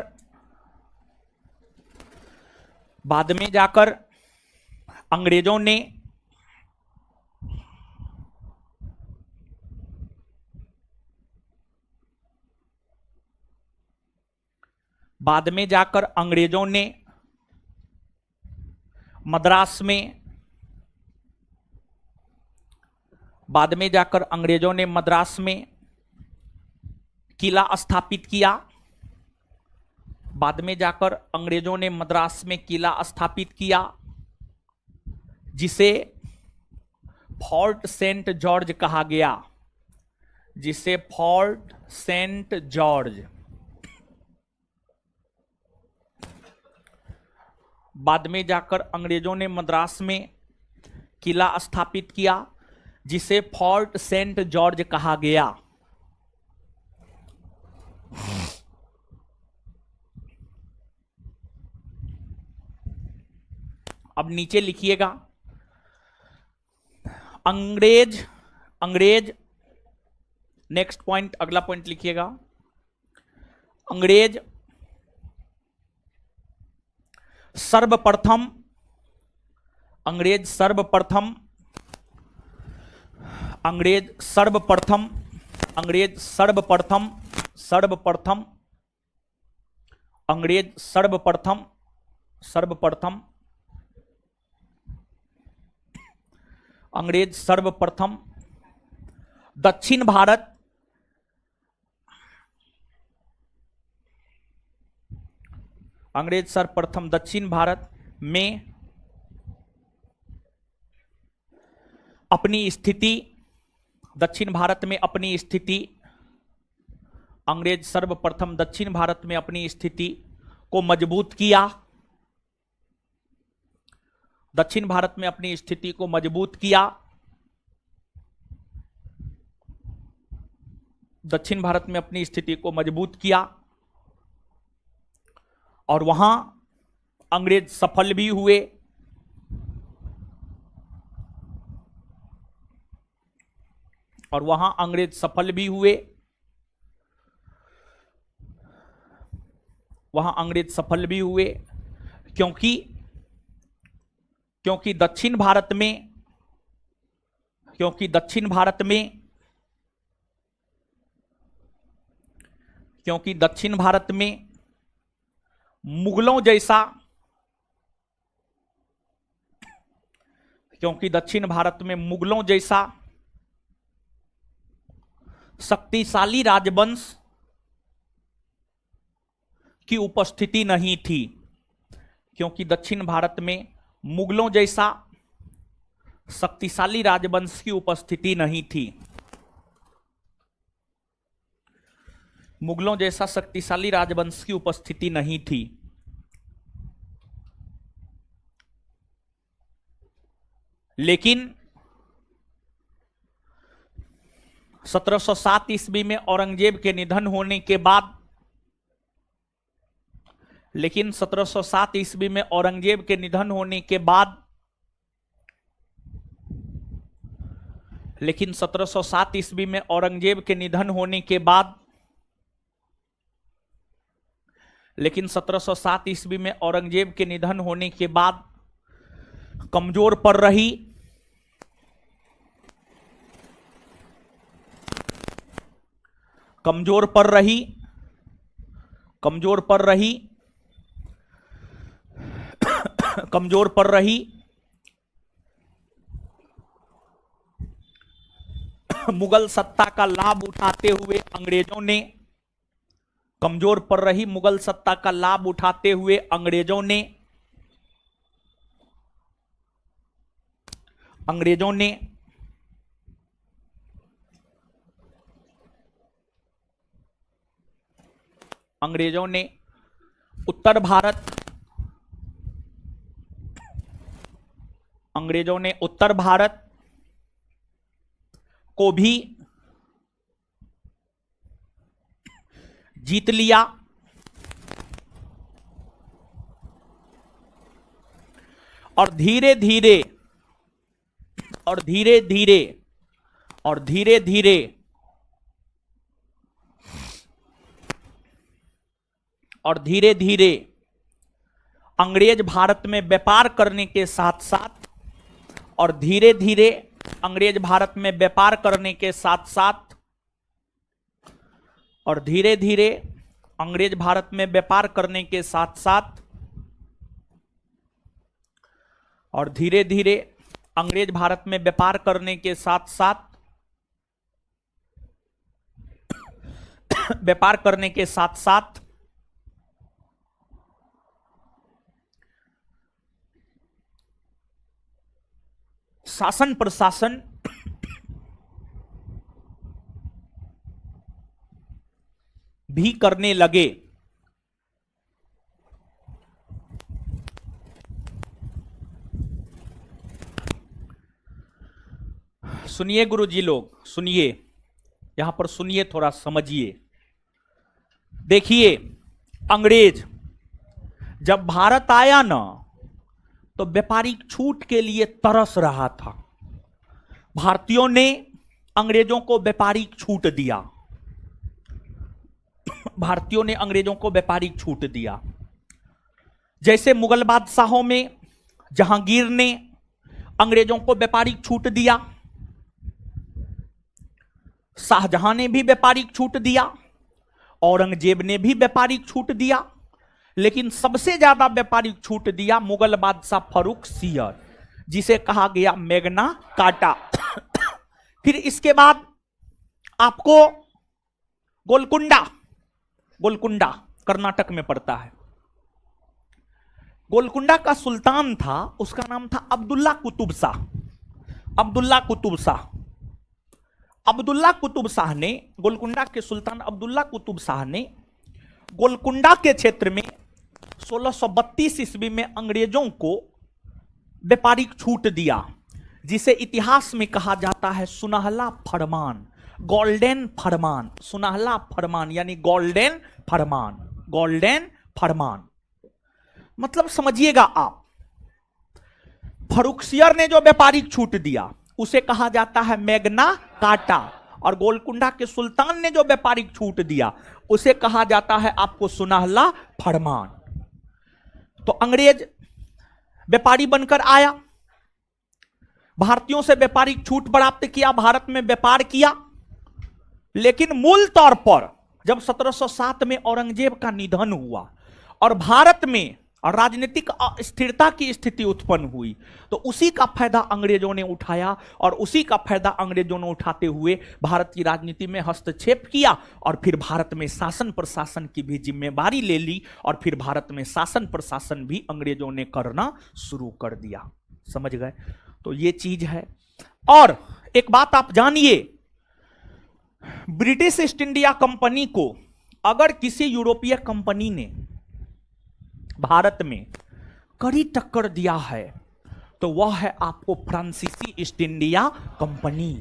अंग्रेजों ने मद्रास में किला स्थापित किया। बाद में जाकर अंग्रेजों ने मद्रास में किला स्थापित किया, जिसे फोर्ट सेंट जॉर्ज कहा गया। जिसे फोर्ट सेंट जॉर्ज। बाद में जाकर अंग्रेजों ने मद्रास में किला स्थापित किया, जिसे फोर्ट सेंट जॉर्ज कहा गया। अब नीचे लिखिएगा, अंग्रेज नेक्स्ट पॉइंट, अगला पॉइंट लिखिएगा। अंग्रेज सर्वप्रथम दक्षिण भारत में अपनी स्थिति अंग्रेज सर्वप्रथम दक्षिण भारत में अपनी स्थिति को मजबूत किया। दक्षिण भारत में अपनी स्थिति को मजबूत किया। दक्षिण भारत में अपनी स्थिति को मजबूत किया और वहां अंग्रेज सफल भी हुए। क्योंकि दक्षिण भारत में मुगलों जैसा शक्तिशाली राजवंश की उपस्थिति नहीं थी। क्योंकि दक्षिण भारत में मुगलों जैसा शक्तिशाली राजवंश की उपस्थिति नहीं थी। मुगलों जैसा शक्तिशाली राजवंश की उपस्थिति नहीं थी। लेकिन 1707 ईस्वी में औरंगजेब के निधन होने के बाद, लेकिन 1707 ईस्वी में औरंगजेब के निधन होने के बाद, लेकिन 1707 ईस्वी में औरंगजेब के निधन होने के बाद, लेकिन 1707 ईस्वी में औरंगजेब के निधन होने के बाद कमजोर पड़ रही कमजोर पड़ रही कमजोर पड़ रही कमजोर पड़ रही मुगल सत्ता का लाभ उठाते हुए अंग्रेजों ने, कमजोर पड़ रही मुगल सत्ता का लाभ उठाते हुए अंग्रेजों ने उत्तर भारत को भी जीत लिया और धीरे धीरे अंग्रेज भारत में व्यापार करने के साथ साथ अंग्रेज भारत में व्यापार करने के साथ साथ और धीरे धीरे अंग्रेज भारत में व्यापार करने के साथ साथ और धीरे धीरे अंग्रेज भारत में व्यापार करने के साथ साथ व्यापार करने के साथ साथ शासन प्रशासन भी करने लगे। सुनिए गुरुजी लोग, सुनिए, यहां पर सुनिए, थोड़ा समझिए। देखिए, अंग्रेज जब भारत आया ना तो व्यापारिक छूट के लिए तरस रहा था। भारतीयों ने अंग्रेजों को व्यापारिक छूट दिया। भारतीयों ने अंग्रेजों को व्यापारिक छूट दिया। जैसे मुगल बादशाहों में जहांगीर ने अंग्रेजों को व्यापारिक छूट दिया, शाहजहां ने भी व्यापारिक छूट दिया, औरंगजेब ने भी व्यापारिक छूट दिया, लेकिन सबसे ज्यादा व्यापारिक छूट दिया मुगल बादशाह फारूक सियर, जिसे कहा गया मैग्ना कार्टा। फिर इसके बाद आपको गोलकुंडा कर्नाटक में पड़ता है। गोलकुंडा का सुल्तान था, उसका नाम था अब्दुल्ला कुतुब शाह। अब्दुल्ला कुतुब शाह ने, गोलकुंडा के सुल्तान अब्दुल्ला कुतुब शाह ने गोलकुंडा के क्षेत्र में 1632 ईस्वी में अंग्रेजों को व्यापारिक छूट दिया, जिसे इतिहास में कहा जाता है सुनहला फरमान, गोल्डन फरमान। सुनहला फरमान यानी गोल्डन फरमान। मतलब समझिएगा आप, फर्रुखसियर ने जो व्यापारिक छूट दिया उसे कहा जाता है मैग्ना कार्टा, और गोलकुंडा के सुल्तान ने जो व्यापारिक छूट दिया उसे कहा जाता है आपको सुनहला फरमान। तो अंग्रेज व्यापारी बनकर आया, भारतीयों से व्यापारिक छूट प्राप्त किया, भारत में व्यापार किया, लेकिन मूल तौर पर जब 1707 में औरंगजेब का निधन हुआ और भारत में राजनीतिक अस्थिरता की स्थिति उत्पन्न हुई, तो उसी का फायदा अंग्रेजों ने उठाया और उसी का फायदा अंग्रेजों ने उठाते हुए भारत की राजनीति में हस्तक्षेप किया और फिर भारत में शासन प्रशासन की भी जिम्मेदारी ले ली और फिर भारत में शासन प्रशासन भी अंग्रेजों ने करना शुरू कर दिया। समझ गए? तो ये चीज है। और एक बात आप जानिए, ब्रिटिश ईस्ट इंडिया कंपनी को अगर किसी यूरोपीय कंपनी ने भारत में कड़ी टक्कर दिया है तो वह है आपको फ्रांसीसी ईस्ट इंडिया कंपनी।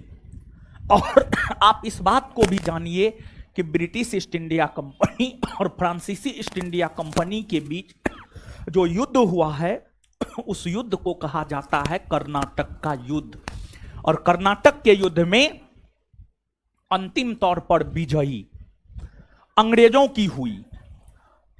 और आप इस बात को भी जानिए कि ब्रिटिश ईस्ट इंडिया कंपनी और फ्रांसीसी ईस्ट इंडिया कंपनी के बीच जो युद्ध हुआ है उस युद्ध को कहा जाता है कर्नाटक का युद्ध। और कर्नाटक के युद्ध में अंतिम तौर पर विजयी अंग्रेजों की हुई।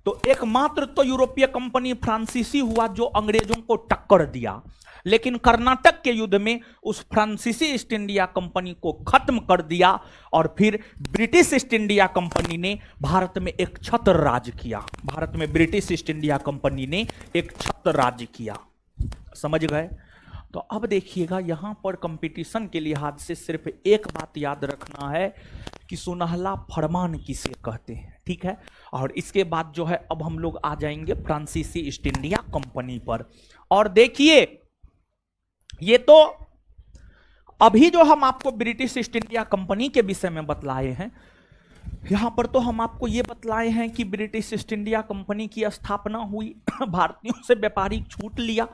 तो एकमात्र तो यूरोपीय कंपनी फ्रांसीसी हुआ जो अंग्रेजों को टक्कर दिया, लेकिन कर्नाटक के युद्ध में उस फ्रांसीसी ईस्ट इंडिया कंपनी को खत्म कर दिया और फिर ब्रिटिश ईस्ट इंडिया कंपनी ने भारत में एक छत्र राज किया। भारत में ब्रिटिश ईस्ट इंडिया कंपनी ने एक छत्र राज किया। समझ गए? तो अब देखिएगा यहां पर कंपटीशन के लिहाज से सिर्फ एक बात याद रखना है कि सुनहला फरमान किसे कहते हैं, ठीक है। और इसके बाद जो है अब हम लोग आ जाएंगे फ्रांसीसी ईस्ट इंडिया कंपनी पर। और देखिए ये तो अभी जो हम आपको ब्रिटिश ईस्ट इंडिया कंपनी के विषय में बतलाए हैं, यहां पर तो हम आपको ये बतलाए हैं कि ब्रिटिश ईस्ट इंडिया कंपनी की स्थापना हुई, भारतीयों से व्यापारिक छूट लिया,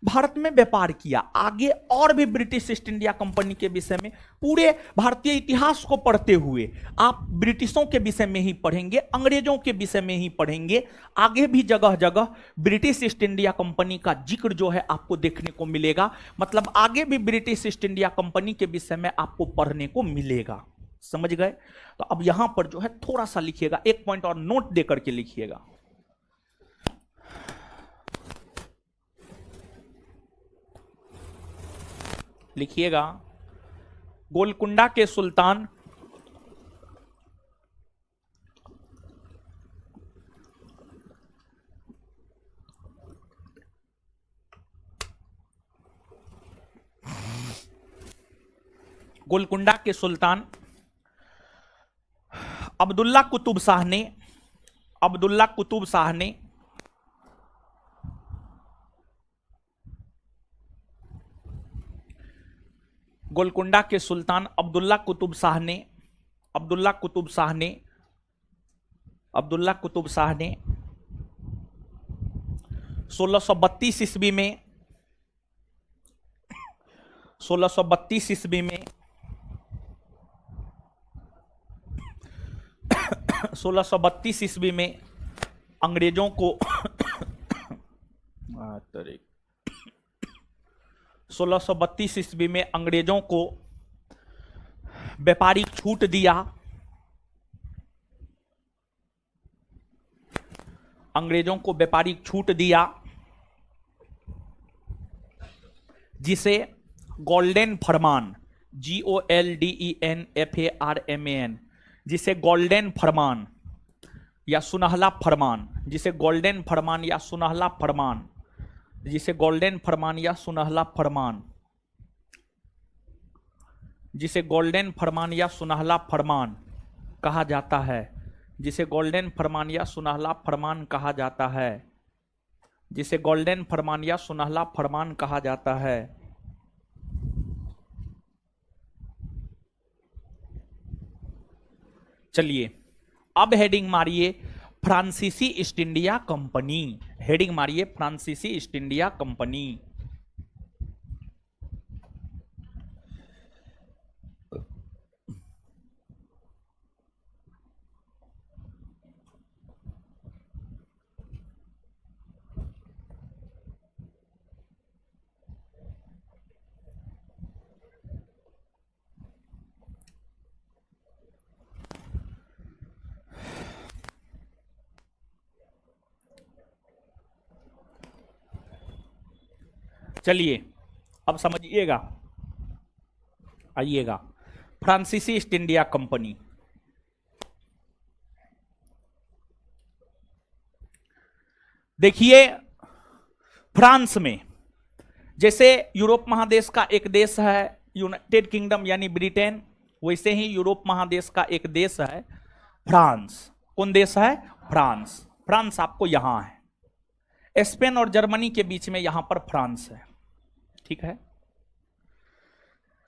भारत में व्यापार किया। आगे और भी ब्रिटिश ईस्ट इंडिया कंपनी के विषय में पूरे भारतीय इतिहास को पढ़ते हुए आप ब्रिटिशों के विषय में ही पढ़ेंगे, अंग्रेजों के विषय में ही पढ़ेंगे। आगे भी जगह जगह ब्रिटिश ईस्ट इंडिया कंपनी का जिक्र जो है आपको देखने को मिलेगा। मतलब आगे भी ब्रिटिश ईस्ट इंडिया कंपनी के विषय में आपको पढ़ने को मिलेगा। समझ गए? तो अब यहां पर जो है थोड़ा सा लिखिएगा, एक पॉइंट और नोट देकर के लिखिएगा। लिखिएगा, गोलकुंडा के सुल्तान अब्दुल्ला कुतुब शाह ने गोलकुंडा के सुल्तान अब्दुल्ला कुतुब शाह ने 1632 ईस्वी में 1632 ईस्वी में अंग्रेजों को 1632 ईस्वी में अंग्रेजों को व्यापारिक छूट दिया। अंग्रेजों को व्यापारिक छूट दिया जिसे गोल्डन फरमान GOLDENFARMAN जिसे गोल्डन फरमान या सुनहला फरमान, जिसे गोल्डन फरमान या सुनहला फरमान, जिसे गोल्डन फरमान या सुनहला फरमान, जिसे गोल्डन फरमान या सुनहला फरमान कहा जाता है, जिसे गोल्डन फरमान या सुनहला फरमान कहा जाता है, जिसे गोल्डन फरमान या सुनहला फरमान कहा जाता है। चलिए अब हेडिंग मारिए फ्रांसीसी ईस्ट इंडिया कंपनी। हेडिंग मारिए फ्रांसीसी ईस्ट इंडिया कंपनी। चलिए अब समझिएगा, आइएगा फ्रांसीसी ईस्ट इंडिया कंपनी। देखिए फ्रांस में, जैसे यूरोप महादेश का एक देश है यूनाइटेड किंगडम यानी ब्रिटेन, वैसे ही यूरोप महादेश का एक देश है फ्रांस। कौन देश है? फ्रांस। फ्रांस आपको यहां है, स्पेन और जर्मनी के बीच में यहां पर फ्रांस है, ठीक है।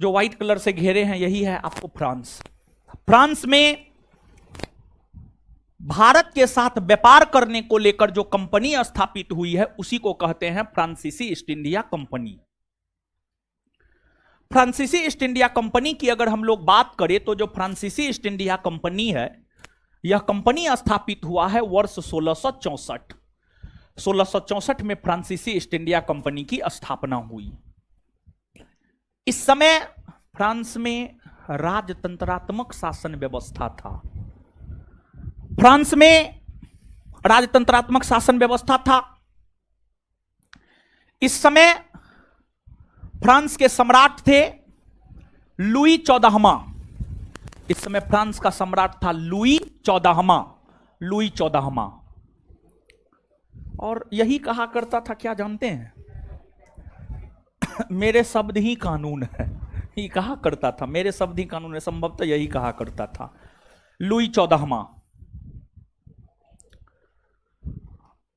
जो व्हाइट कलर से घेरे हैं यही है आपको फ्रांस। फ्रांस में भारत के साथ व्यापार करने को लेकर जो कंपनी स्थापित हुई है उसी को कहते हैं फ्रांसीसी ईस्ट इंडिया कंपनी। फ्रांसीसी ईस्ट इंडिया कंपनी की अगर हम लोग बात करें तो जो फ्रांसीसी ईस्ट इंडिया कंपनी है, यह कंपनी स्थापित हुआ है वर्ष 1664। 1664 में फ्रांसीसी ईस्ट इंडिया कंपनी की स्थापना हुई। इस समय फ्रांस में राजतंत्रात्मक शासन व्यवस्था था। फ्रांस में राजतंत्रात्मक शासन व्यवस्था था। इस समय फ्रांस के सम्राट थे लुई 14वां। इस समय फ्रांस का सम्राट था लुई 14वां। लुई 14वां। और यही कहा करता था, क्या जानते हैं, मेरे शब्द ही कानून है। ये कहा करता था, मेरे शब्द ही कानून है, संभवतः यही कहा करता था लुई 14वां।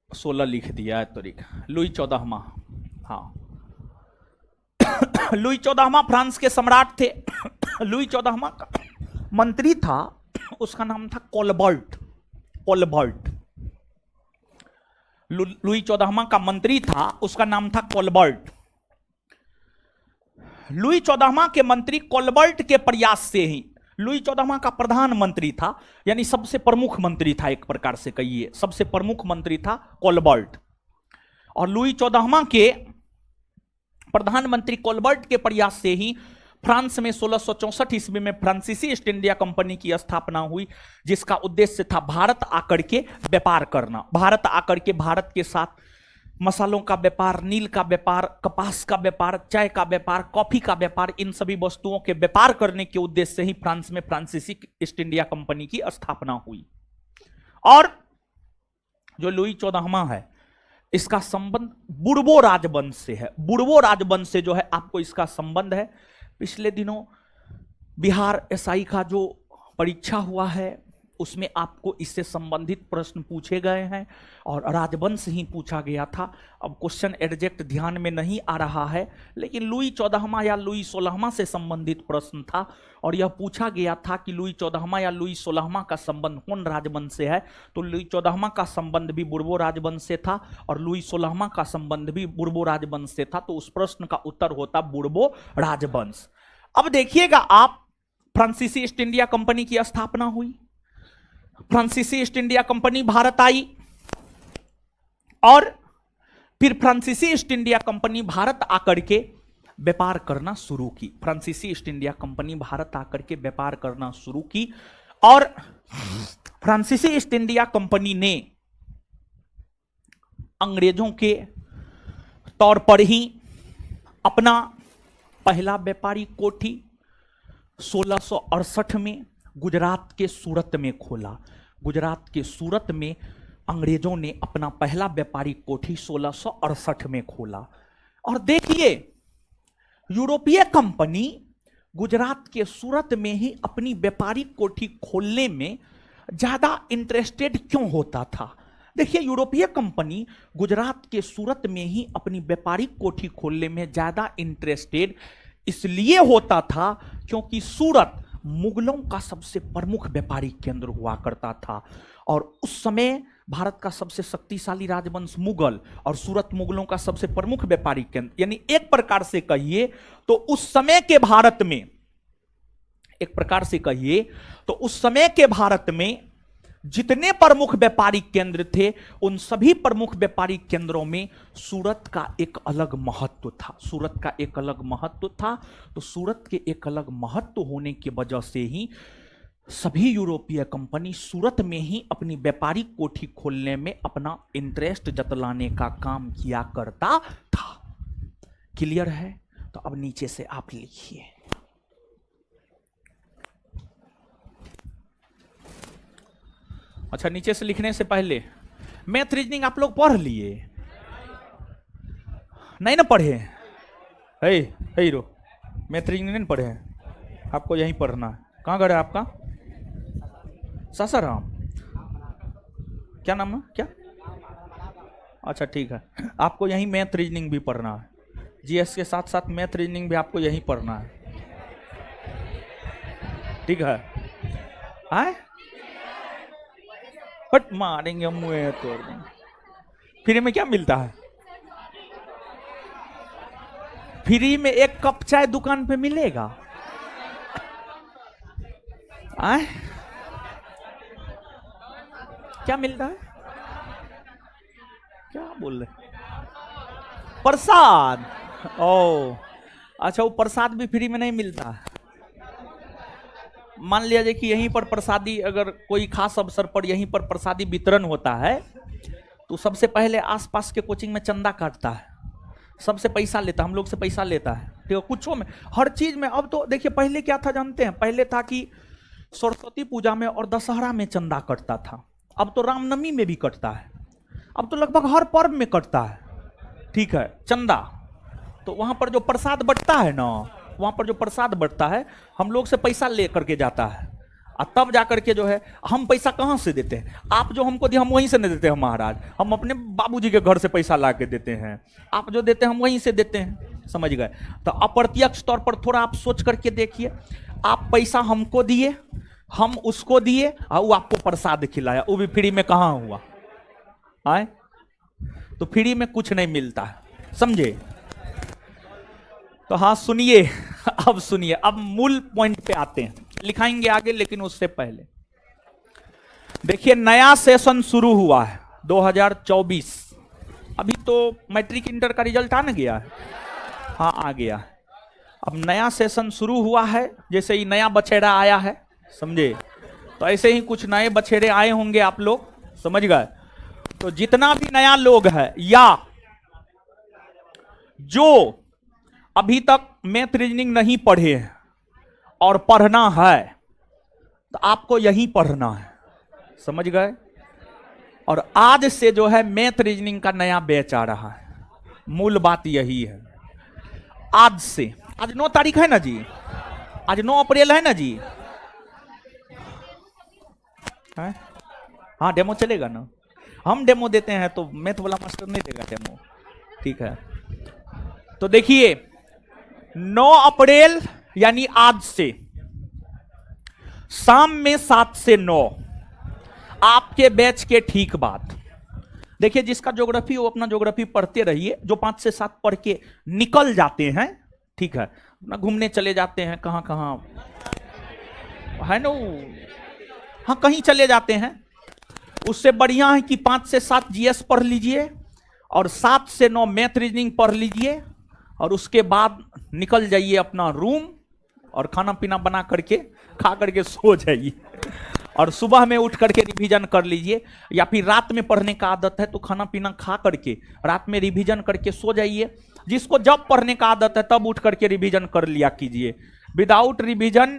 16 लिख दिया है तरीका, लुई 14वां। हाँ, लुई 14वां फ्रांस के सम्राट थे। लुई 14वां का मंत्री था, उसका नाम था कोलबर्ट। कोलबर्ट। लुई 14वां का मंत्री था, उसका नाम था कोलबर्ट। लुई 14वां के मंत्री कोलबर्ट के प्रयास से ही, लुई 14वां का प्रधानमंत्री था, यानी सबसे प्रमुख मंत्री था, एक प्रकार से कहिए सबसे प्रमुख मंत्री था कोलबर्ट। और लुई 14वां के प्रधानमंत्री कोलबर्ट के प्रयास से ही फ्रांस में 1664 ईस्वी में फ्रांसीसी ईस्ट इंडिया कंपनी की स्थापना हुई, जिसका उद्देश्य था भारत आकर के व्यापार करना। भारत आकर के भारत के साथ मसालों का व्यापार, नील का व्यापार, कपास का व्यापार, चाय का व्यापार, कॉफी का व्यापार, इन सभी वस्तुओं के व्यापार करने के उद्देश्य से ही फ्रांस में फ्रांसीसी ईस्ट इंडिया कंपनी की स्थापना हुई। और जो लुई 14वां है, इसका संबंध बुर्बो राजवंश से है। बुर्बो राजवंश से जो है आपको इसका संबंध है। पिछले दिनों बिहार एसआई का जो परीक्षा हुआ है उसमें आपको इससे संबंधित प्रश्न पूछे गए हैं और राजवंश ही पूछा गया था। अब क्वेश्चन एग्जैक्ट ध्यान में नहीं आ रहा है, लेकिन लुई 14वां या लुई 16वां से संबंधित प्रश्न था और यह पूछा गया था कि लुई 14वां या लुई 16वां का संबंध कौन राजवंश से है। तो लुई 14वां का संबंध भी बुर्बो राजवंश से था और लुई 16वां का संबंध भी बुर्बो राजवंश से था। तो उस प्रश्न का उत्तर होता बुर्बो राजवंश। अब देखिएगा आप, फ्रांसीसी ईस्ट इंडिया कंपनी की स्थापना हुई, फ्रांसीसी ईस्ट इंडिया कंपनी भारत आई और फिर फ्रांसीसी ईस्ट इंडिया कंपनी भारत आकर के व्यापार करना शुरू की। फ्रांसीसी ईस्ट इंडिया कंपनी भारत आकर के व्यापार करना शुरू की और फ्रांसीसी ईस्ट इंडिया कंपनी ने अंग्रेजों के तौर पर ही अपना पहला व्यापारी कोठी 1668 में गुजरात के सूरत में खोला। गुजरात के सूरत में अंग्रेजों ने अपना पहला व्यापारी कोठी 1668 में खोला। और देखिए, यूरोपीय कंपनी गुजरात के सूरत में ही अपनी व्यापारी कोठी खोलने में ज्यादा इंटरेस्टेड क्यों होता था? देखिए, यूरोपीय कंपनी गुजरात के सूरत में ही अपनी व्यापारी कोठी खोलने में ज्यादा इंटरेस्टेड इसलिए होता था क्योंकि सूरत मुगलों का सबसे प्रमुख व्यापारिक केंद्र हुआ करता था और उस समय भारत का सबसे शक्तिशाली राजवंश मुगल और सूरत मुगलों का सबसे प्रमुख व्यापारिक केंद्र, यानी एक प्रकार से कहिए तो उस समय के भारत में, एक प्रकार से कहिए तो उस समय के भारत में जितने प्रमुख व्यापारिक केंद्र थे उन सभी प्रमुख व्यापारिक केंद्रों में सूरत का एक अलग महत्व था। सूरत का एक अलग महत्व था। तो सूरत के एक अलग महत्व होने की वजह से ही सभी यूरोपीय कंपनी सूरत में ही अपनी व्यापारिक कोठी खोलने में अपना इंटरेस्ट जतलाने का काम किया करता था। क्लियर है? तो अब नीचे से आप लिखिए। अच्छा, नीचे से लिखने से पहले मैथ रीजनिंग आप लोग पढ़ लिए? नहीं ना पढ़े? हीरो मैथ रीजनिंग नहीं पढ़े हैं? आपको यहीं पढ़ना है। कहाँ घर है आपका? सासाराम। क्या नाम है? क्या? अच्छा, ठीक है। आपको यहीं मैथ रीजनिंग भी पढ़ना है। जीएस के साथ साथ मैथ रीजनिंग भी आपको यहीं पढ़ना है। ठीक है? आए? बट मारेंगे मुंह तोड़ देंगे। फ्री में क्या मिलता है? फ्री में एक कप चाय दुकान पे मिलेगा? आए? क्या मिलता है? क्या बोल रहे? प्रसाद। ओ अच्छा, वो प्रसाद भी फ्री में नहीं मिलता। मान लिया जाए कि यहीं पर प्रसादी, अगर कोई खास अवसर पर यहीं पर प्रसादी वितरण होता है तो सबसे पहले आसपास के कोचिंग में चंदा काटता है, सबसे पैसा लेता है, हम लोग से पैसा लेता है, ठीक है, कुछों में, हर चीज में। अब तो देखिए पहले क्या था जानते हैं? पहले था कि सरस्वती पूजा में और दशहरा में चंदा कटता था, अब तो रामनवमी में भी कटता है, अब तो लगभग हर पर्व में कटता है, ठीक है, चंदा। तो वहां पर जो प्रसाद बंटता है ना, वहां पर जो प्रसाद बंटता है हम लोग से पैसा ले करके जाता है, और तब जाकर के जो है हम पैसा कहां से देते हैं? आप जो हमको दिए हम वहीं से नहीं देते हैं महाराज, हम अपने बाबूजी के घर से पैसा ला के देते हैं, आप जो देते हैं हम वहीं से देते हैं, समझ गए? तो अप्रत्यक्ष तौर पर थोड़ा आप सोच करके देखिए, आप पैसा हमको दिए, हम उसको दिए, और वो आपको प्रसाद खिलाया, वो भी फ्री में कहां हुआ? आए? तो फ्री में कुछ नहीं मिलता है, समझे? तो हाँ सुनिए, अब सुनिए, अब मूल पॉइंट पे आते हैं, लिखाएंगे आगे, लेकिन उससे पहले देखिए नया सेशन शुरू हुआ है 2024। अभी तो मैट्रिक इंटर का रिजल्ट आ न गया है, हाँ आ गया है। अब नया सेशन शुरू हुआ है, जैसे ही नया बछेड़ा आया है, समझे? तो ऐसे ही कुछ नए बछेड़े आए होंगे आप लोग, समझ गए? तो जितना भी नया लोग है या जो अभी तक मैथ रीजनिंग नहीं पढ़े हैं और पढ़ना है, तो आपको यही पढ़ना है, समझ गए? और आज से जो है मैथ रीजनिंग का नया बैच आ रहा है, मूल बात यही है। आज से, आज 9 तारीख है ना जी, आज 9 अप्रैल है ना जी, है? हाँ डेमो चलेगा ना, हम डेमो देते हैं तो मैथ वाला मास्टर नहीं देगा डेमो, ठीक है? तो देखिए 9 अप्रैल यानी आज से शाम में 7 से 9 आपके बैच के ठीक बाद, देखिए जिसका ज्योग्राफी वो अपना ज्योग्राफी पढ़ते रहिए, जो 5 से 7 पढ़ के निकल जाते हैं, ठीक है, अपना घूमने चले जाते हैं, कहां कहां है ना, हाँ कहीं चले जाते हैं, उससे बढ़िया है कि 5 से 7 जीएस पढ़ लीजिए और 7 से 9 मैथ रीजनिंग पढ़ लीजिए, और उसके बाद निकल जाइए अपना रूम और खाना पीना बना करके खा करके सो जाइए, और सुबह में उठ करके रिवीजन कर लीजिए, या फिर रात में पढ़ने का आदत है तो खाना पीना खा करके रात में रिवीजन करके सो जाइए। जिसको जब पढ़ने का आदत है तब उठ करके रिवीजन कर लिया कीजिए, विदाउट रिवीजन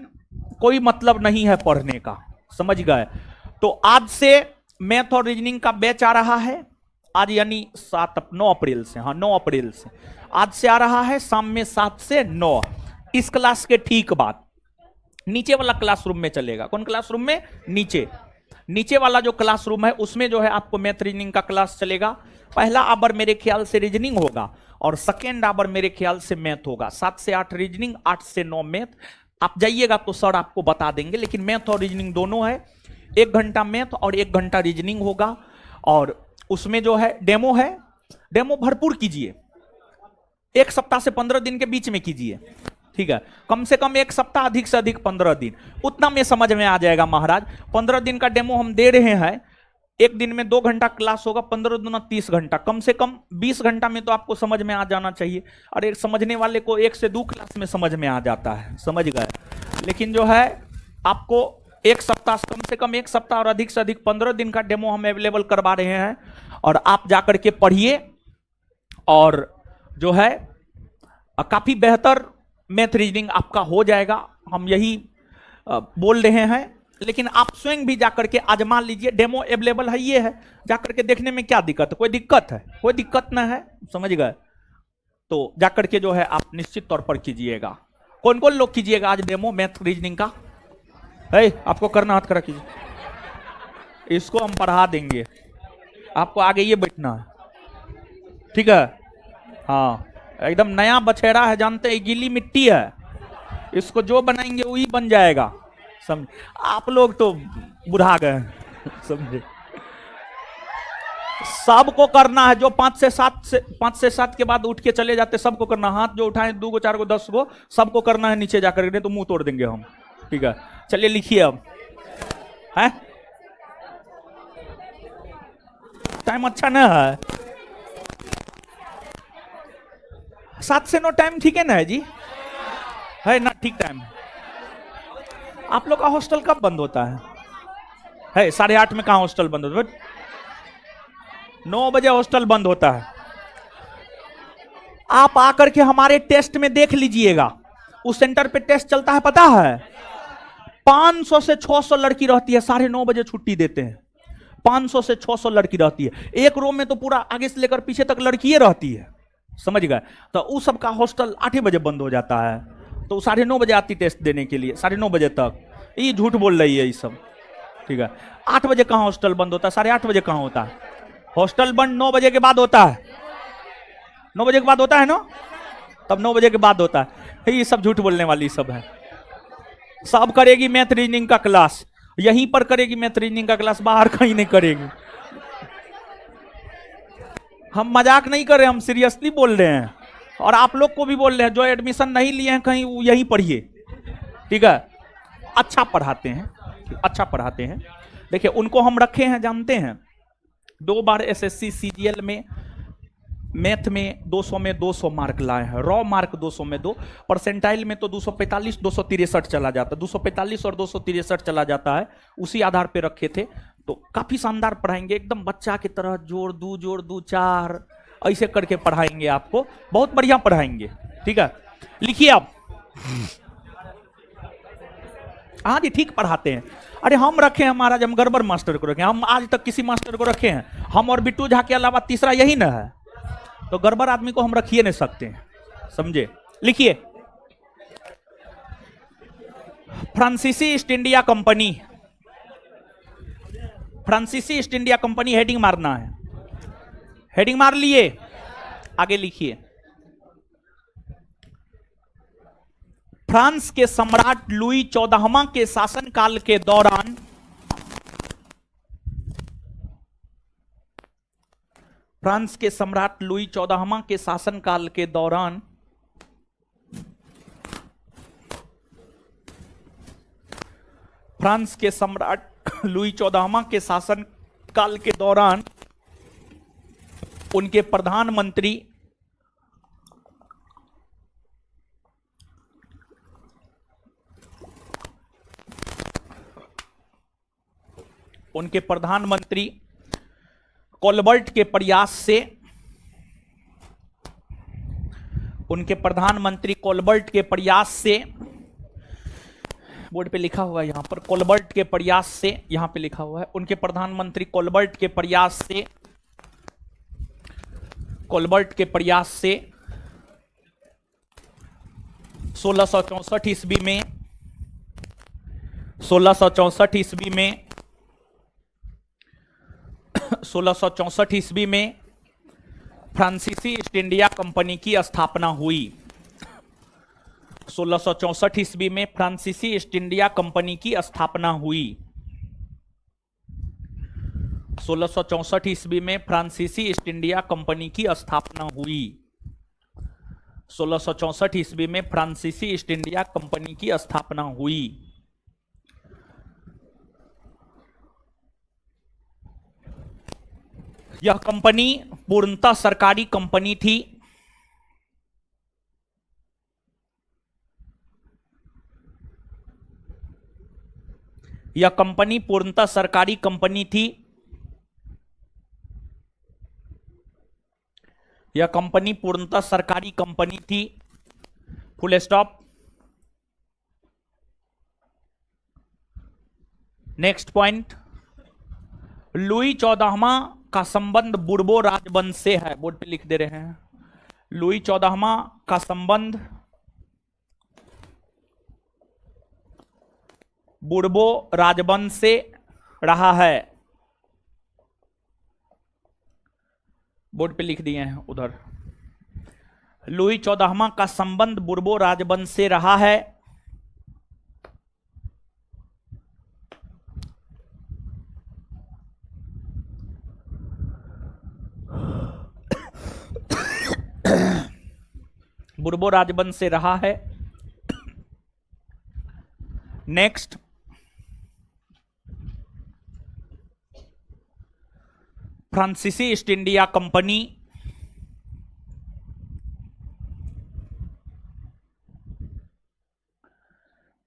कोई मतलब नहीं है पढ़ने का, समझ गए? तो आज से मैथ और रीजनिंग का बैच आ रहा है, आज यानी 9 अप्रैल से, हाँ 9 अप्रैल से आज से आ रहा है, शाम में 7 से 9। इस क्लास के ठीक बाद नीचे वाला क्लासरूम में चलेगा। कौन क्लासरूम में? नीचे वाला जो क्लासरूम है उसमें जो है आपको मैथ रीजनिंग का क्लास चलेगा। पहला आवर मेरे ख्याल से रीजनिंग होगा और सेकेंड आवर मेरे ख्याल से मैथ होगा। 7 से 8 रीजनिंग, 8 से 9 मैथ। आप जाइएगा तो सर आपको बता देंगे, लेकिन मैथ और रीजनिंग दोनों है। 1 घंटा मैथ और 1 घंटा रीजनिंग होगा, और उसमें जो है डेमो है, डेमो भरपूर कीजिए, 1 सप्ताह से 15 दिन के बीच में कीजिए, ठीक है? कम से कम 1 सप्ताह, अधिक से अधिक 15 दिन, उतना में समझ में आ जाएगा महाराज। 15 दिन का डेमो हम दे रहे हैं, एक दिन में 2 घंटा क्लास होगा, 15 दूना 30 घंटा, कम से कम 20 घंटा में तो आपको समझ में आ जाना चाहिए। और एक समझने वाले को 1 से 2 क्लास में समझ में आ जाता है, समझ गए? लेकिन जो है आपको 1 सप्ताह, कम से कम 1 सप्ताह और अधिक से अधिक 15 दिन का डेमो हम अवेलेबल करवा रहे हैं, और आप जाकर के पढ़िए, और जो है काफी बेहतर मैथ रीजनिंग आपका हो जाएगा, हम यही बोल रहे हैं। लेकिन आप स्वयं भी जाकर के आजमा लीजिए, डेमो अवेलेबल है, ये है, जाकर के देखने में क्या दिक्कत है? कोई दिक्कत है? कोई दिक्कत ना है, समझ गए? तो जाकर के जो है आप निश्चित तौर पर कीजिएगा। कौन कौन लोग कीजिएगा आज डेमो मैथ रीजनिंग का? है आपको करना, हाथ खड़ा कीजिए, इसको हम पढ़ा देंगे, आपको आगे ये बैठना है, ठीक है? हाँ एकदम नया बछेड़ा है, जानते हैं गीली मिट्टी है, इसको जो बनाएंगे वही बन जाएगा, समझ? आप लोग तो बुढ़ा गए, समझे? सबको करना है, जो 5 से 7 के बाद उठ के चले जाते सबको करना। हाथ जो उठाए 2 गो 4 गो 10 गो सबको करना है नीचे जाकर, नहीं तो मुंह तोड़ देंगे हम। ठीक है, चलिए लिखिए अब। है टाइम अच्छा ना है, 7 से 9 टाइम ठीक है ना है जी? है ना ठीक टाइम? आप लोग का हॉस्टल कब बंद होता है? 8:30 में कहाँ हॉस्टल बंद होता है? 9 बजे हॉस्टल बंद होता है। आप आकर के हमारे टेस्ट में देख लीजिएगा, उस सेंटर पे टेस्ट चलता है पता है, 500 से 600 लड़की रहती है, 9:30 बजे छुट्टी देते हैं। 500 से 600 लड़की रहती है एक रूम में, तो पूरा आगे से लेकर पीछे तक लड़की रहती है, समझ गए? तो उस सब का हॉस्टल 8 बजे बंद हो जाता है, तो 9:30 बजे आती टेस्ट देने के लिए, 9:30 बजे तक। ये झूठ बोल रही है ये सब। ठीक है, 8 बजे कहाँ हॉस्टल बंद होता है? 8:30 बजे कहाँ होता है? हॉस्टल बंद 9 बजे के बाद होता है। 9 बजे के बाद होता है ना, तब 9 बजे के बाद होता है। ये सब झूठ बोलने वाली सब है। सब करेगी मैथ रीजनिंग का क्लास, यहीं पर करेगी मैथ रीजनिंग का क्लास, बाहर कहीं नहीं करेगी। हम मजाक नहीं कर रहे, हम सीरियसली बोल रहे हैं, और आप लोग को भी बोल रहे हैं, जो एडमिशन नहीं लिए हैं कहीं यहीं पढ़िए। ठीक है, अच्छा पढ़ाते हैं, अच्छा पढ़ाते हैं। देखिए उनको हम रखे हैं, जानते हैं 2 बार एसएससी सीजीएल में मैथ में 200 में 200 मार्क लाए हैं, रॉ मार्क 200 में 2, परसेंटाइल में तो 245 263 चला जाता है, 245 और 263 चला जाता है, उसी आधार पे रखे थे। तो काफी शानदार पढ़ाएंगे, एकदम बच्चा की तरह, जोड़ दू 4 ऐसे करके पढ़ाएंगे आपको, बहुत बढ़िया पढ़ाएंगे। ठीक है, लिखिए आप। हाँ जी ठीक पढ़ाते हैं। अरे हम रखे हैं महाराज, हम गड़बड़ मास्टर को रखे हैं, हम आज तक किसी मास्टर को रखे हैं? हम और बिट्टू झा के अलावा तीसरा यही ना है, तो गड़बड़ आदमी को हम रखिए नहीं सकते हैं, समझे? लिखिए, फ्रांसीसी ईस्ट इंडिया कंपनी, फ्रांसीसी ईस्ट इंडिया कंपनी हेडिंग मारना है, हेडिंग मार लिए, आगे लिखिए। फ्रांस के सम्राट लुई 14वां के शासनकाल के दौरान फ्रांस के सम्राट लुई 14वां के शासनकाल के दौरान फ्रांस के सम्राट लुई 14वां के शासनकाल के दौरान उनके प्रधानमंत्री कोलबर्ट के प्रयास से बोर्ड पे लिखा हुआ है यहां पर, कोलबर्ट के प्रयास से, यहां पे लिखा हुआ है, उनके प्रधानमंत्री कोलबर्ट के प्रयास से 1664 ईस्वी में 1664 ईस्वी में फ्रांसीसी ईस्ट इंडिया कंपनी की स्थापना हुई। 1664 ईस्वी में फ्रांसीसी ईस्ट इंडिया कंपनी की स्थापना हुई। 1664 ईस्वी में फ्रांसीसी ईस्ट इंडिया कंपनी की स्थापना हुई। 1664 ईस्वी में फ्रांसीसी ईस्ट इंडिया कंपनी की स्थापना हुई। यह कंपनी पूर्णतः सरकारी कंपनी थी। यह कंपनी पूर्णतः सरकारी कंपनी थी। यह कंपनी पूर्णतः सरकारी कंपनी थी। Full stop. Next point, Louis 14वां का संबंध बुर्बो राजवंश से है। बोर्ड पे लिख दे रहे हैं, लुई 14वां का संबंध बुर्बो राजवंश से रहा है। बोर्ड पे लिख दिए हैं उधर, लुई 14वां का संबंध बुर्बो राजवंश से रहा है। बुर्बो राजवंश से रहा है। नेक्स्ट, फ्रांसीसी ईस्ट इंडिया कंपनी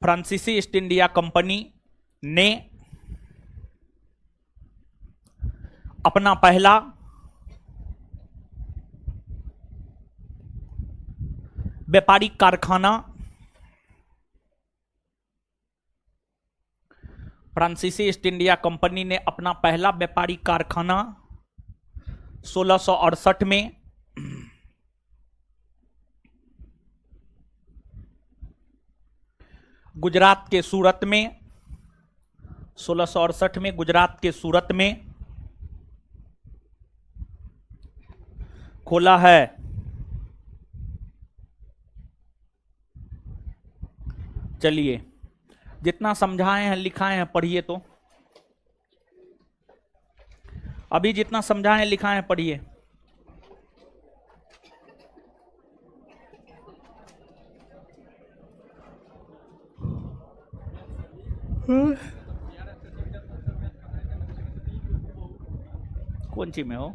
फ्रांसीसी ईस्ट इंडिया कंपनी ने अपना पहला व्यापारिक कारखाना फ्रांसीसी ईस्ट इंडिया कंपनी ने अपना पहला व्यापारिक कारखाना 1668 में गुजरात के सूरत में 1668 में गुजरात के सूरत में खोला है। चलिए, जितना समझाए हैं लिखाए हैं पढ़िए तो, अभी जितना समझाए हैं लिखाए हैं पढ़िए। कौन सी में हो?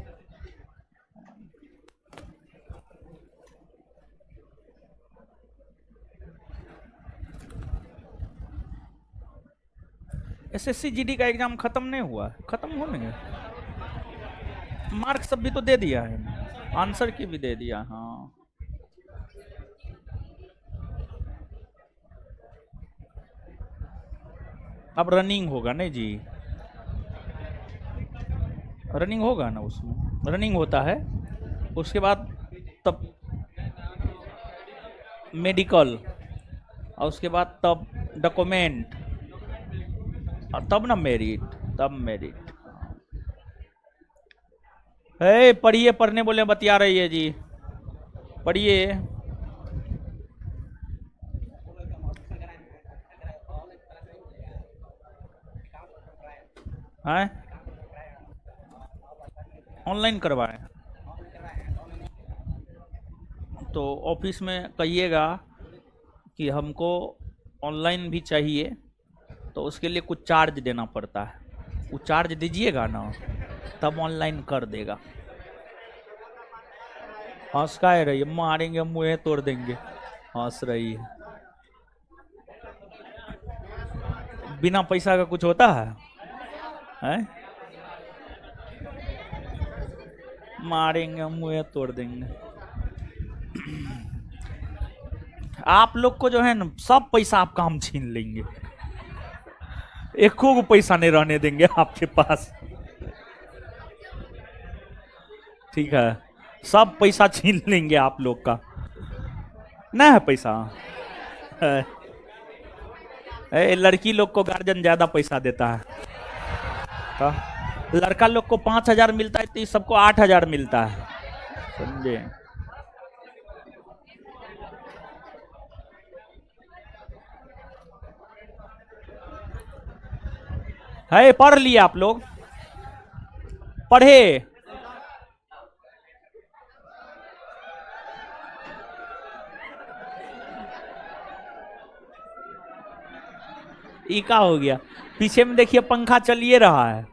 एसएससी जीडी का एग्जाम खत्म नहीं हुआ, खत्म होने गया। मार्क सब भी तो दे दिया है, आंसर की भी दे दिया। हाँ, अब रनिंग होगा नहीं जी, रनिंग होगा ना, उसमें रनिंग होता है। उसके बाद तब मेडिकल, और उसके बाद तब डॉक्यूमेंट, और तब ना मेरिट, तब मेरिट। है पढ़िए, पढ़ने बोले बतिया रही है जी, पढ़िए। हैं ऑनलाइन करवाए तो ऑफिस में कहिएगा कि हमको ऑनलाइन भी चाहिए, तो उसके लिए कुछ चार्ज देना पड़ता है। वो चार्ज दीजिएगा ना, तब ऑनलाइन कर देगा। हंस का रही, मारेंगे मुँह तोड़ देंगे, हंस रही है। बिना पैसा का कुछ होता है, हैं? मारेंगे मुँह तोड़ देंगे। आप लोग को जो है ना, सब पैसा आपका हम छीन लेंगे, एको को पैसा नहीं रहने देंगे आपके पास, ठीक है? सब पैसा छीन लेंगे आप लोग का, ना है पैसा है। लड़की लोग को गार्जियन ज्यादा पैसा देता है, तो लड़का लोग को 5,000 मिलता है तो सबको 8,000 मिलता है, समझे? है पढ़ लिए आप लोग, पढ़े? ये क्या हो गया? पीछे में देखिए पंखा चलिए रहा है,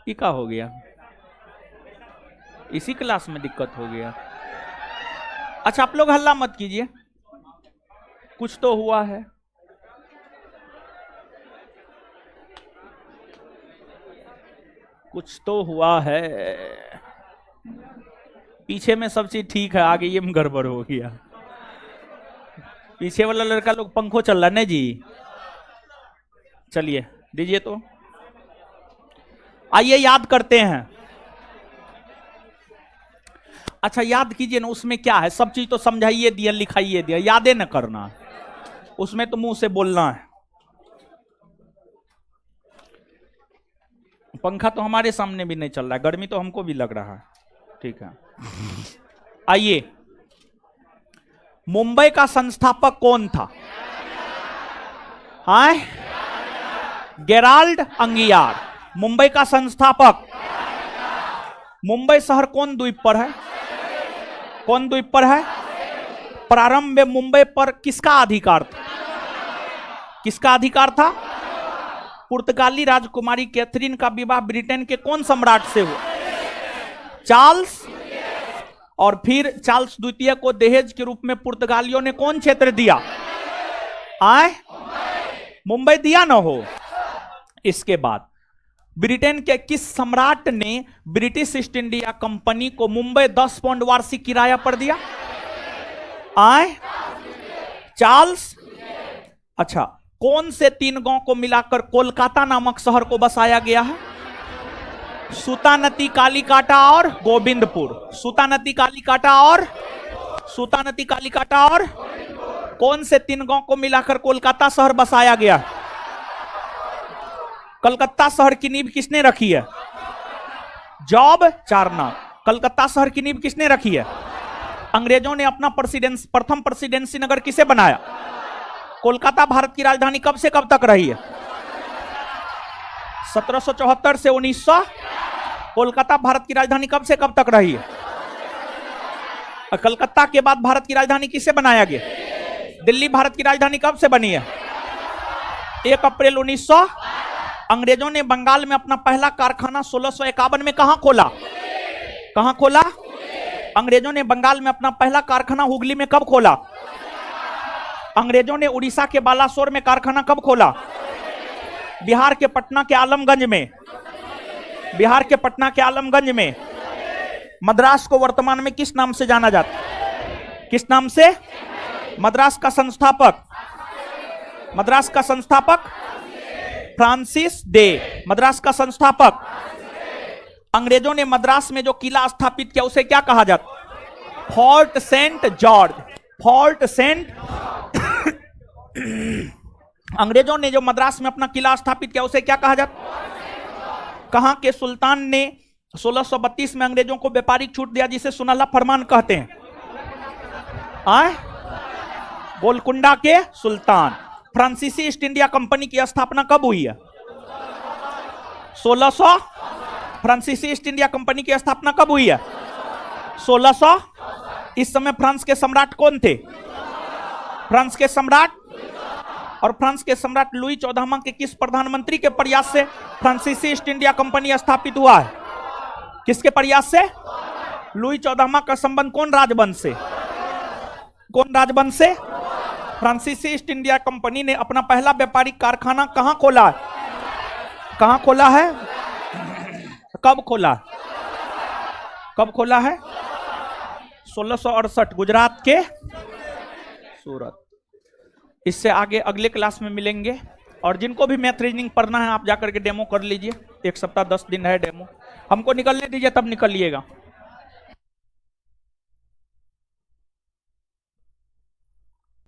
ये क्या हो गया? इसी क्लास में दिक्कत हो गया। अच्छा, आप लोग हल्ला मत कीजिए, कुछ तो हुआ है। कुछ तो हुआ है, पीछे में सब चीज ठीक है, आगे ये में गड़बड़ हो गया। पीछे वाला लड़का लोग पंखो चल रहा है ना जी, चलिए दीजिए तो। आइए याद करते हैं। अच्छा याद कीजिए ना, उसमें क्या है, सब चीज तो समझाइए दिया, लिखाइए दिया, यादें न करना, उसमें तो मुंह से बोलना है। पंखा तो हमारे सामने भी नहीं चल रहा है, गर्मी तो हमको भी लग रहा है, ठीक है। आइए, मुंबई का संस्थापक कौन था? हाँ, गेराल्ड अंगियार, मुंबई का संस्थापक। मुंबई शहर कौन द्वीप पर है? कौन द्वीप पर है? प्रारंभ में मुंबई पर किसका अधिकार था? किसका अधिकार था? पुर्तगाली राजकुमारी कैथरीन का विवाह ब्रिटेन के कौन सम्राट से हुआ? चार्ल्स। और फिर चार्ल्स द्वितीय को दहेज के रूप में पुर्तगालियों ने कौन क्षेत्र दिया? मुंबई दिया ना हो। इसके बाद ब्रिटेन के किस सम्राट ने ब्रिटिश ईस्ट इंडिया कंपनी को मुंबई 10 पाउंड वार्षिक किराया पर दिया? चार्ल्स। अच्छा, कौन से 3 गांव को मिलाकर कोलकाता नामक शहर को बसाया गया है? सूतानती, कालीकाटा और गोविंदपुर। सूतानती, कालीकाटा और सूतानती, कालीकाटा और कौन से 3 गांव को मिलाकर कोलकाता शहर बसाया गया? कलकत्ता शहर की नींव किसने रखी है? जॉब चार्नर। कलकत्ता शहर की नींव किसने रखी है? अंग्रेजों ने अपना प्रथम प्रेसिडेंसी नगर किसे बनाया? कोलकाता भारत की राजधानी कब से कब तक रही है? 1774 से 1900। कोलकाता भारत की राजधानी कब से कब तक रही है? कलकत्ता के बाद भारत की राजधानी किसे बनाया गया? दिल्ली भारत की राजधानी कब से बनी है? 1 अप्रैल 1900। अंग्रेजों ने बंगाल में अपना पहला कारखाना 1651 में कहां खोला? कहां खोला? अंग्रेजों ने बंगाल में अपना पहला कारखाना हुगली में कब खोला? अंग्रेजों ने उड़ीसा के बालासोर में कारखाना कब खोला? बिहार के पटना के आलमगंज में। बिहार के पटना के आलमगंज में। मद्रास को वर्तमान में किस नाम से जाना जाता है? किस नाम से? मद्रास का संस्थापक। मद्रास का संस्थापक फ्रांसिस डे। मद्रास का संस्थापक। अंग्रेजों ने मद्रास में जो किला स्थापित किया उसे क्या कहा जाता? Fort Saint George. Fort Saint. अंग्रेजों ने जो मद्रास में अपना किला स्थापित किया उसे क्या कहा जाता? कहां के सुल्तान ने 1632 में अंग्रेजों को व्यापारिक छूट दिया जिसे सुनहला फरमान कहते हैं? गोलकुंडा के सुल्तान। फ्रांसीसी ईस्ट इंडिया कंपनी की स्थापना कब हुई है? 1600। फ्रांसीसी ईस्ट इंडिया कंपनी की स्थापना कब हुई है? 1600। इस समय फ्रांस के सम्राट कौन थे? फ्रांस के सम्राट। और फ्रांस के सम्राट लुई 14वां के किस प्रधानमंत्री के प्रयास से फ्रांसीसी ईस्ट इंडिया कंपनी स्थापित हुआ है? किसके प्रयास से? लुई 14वां का संबंध कौन राजवंश से? कौन राजवंश से? फ्रांसीसी ईस्ट इंडिया कंपनी ने अपना पहला व्यापारिक कारखाना कहां खोला है? कहां खोला है? कब खोला? कब खोला है? 1668 गुजरात के सूरत। इससे आगे अगले क्लास में मिलेंगे। और जिनको भी मैथ रीजनिंग पढ़ना है आप जाकर के डेमो कर लीजिए। 1 सप्ताह 10 दिन है डेमो। हमको निकलने दीजिए तब निकलिएगा।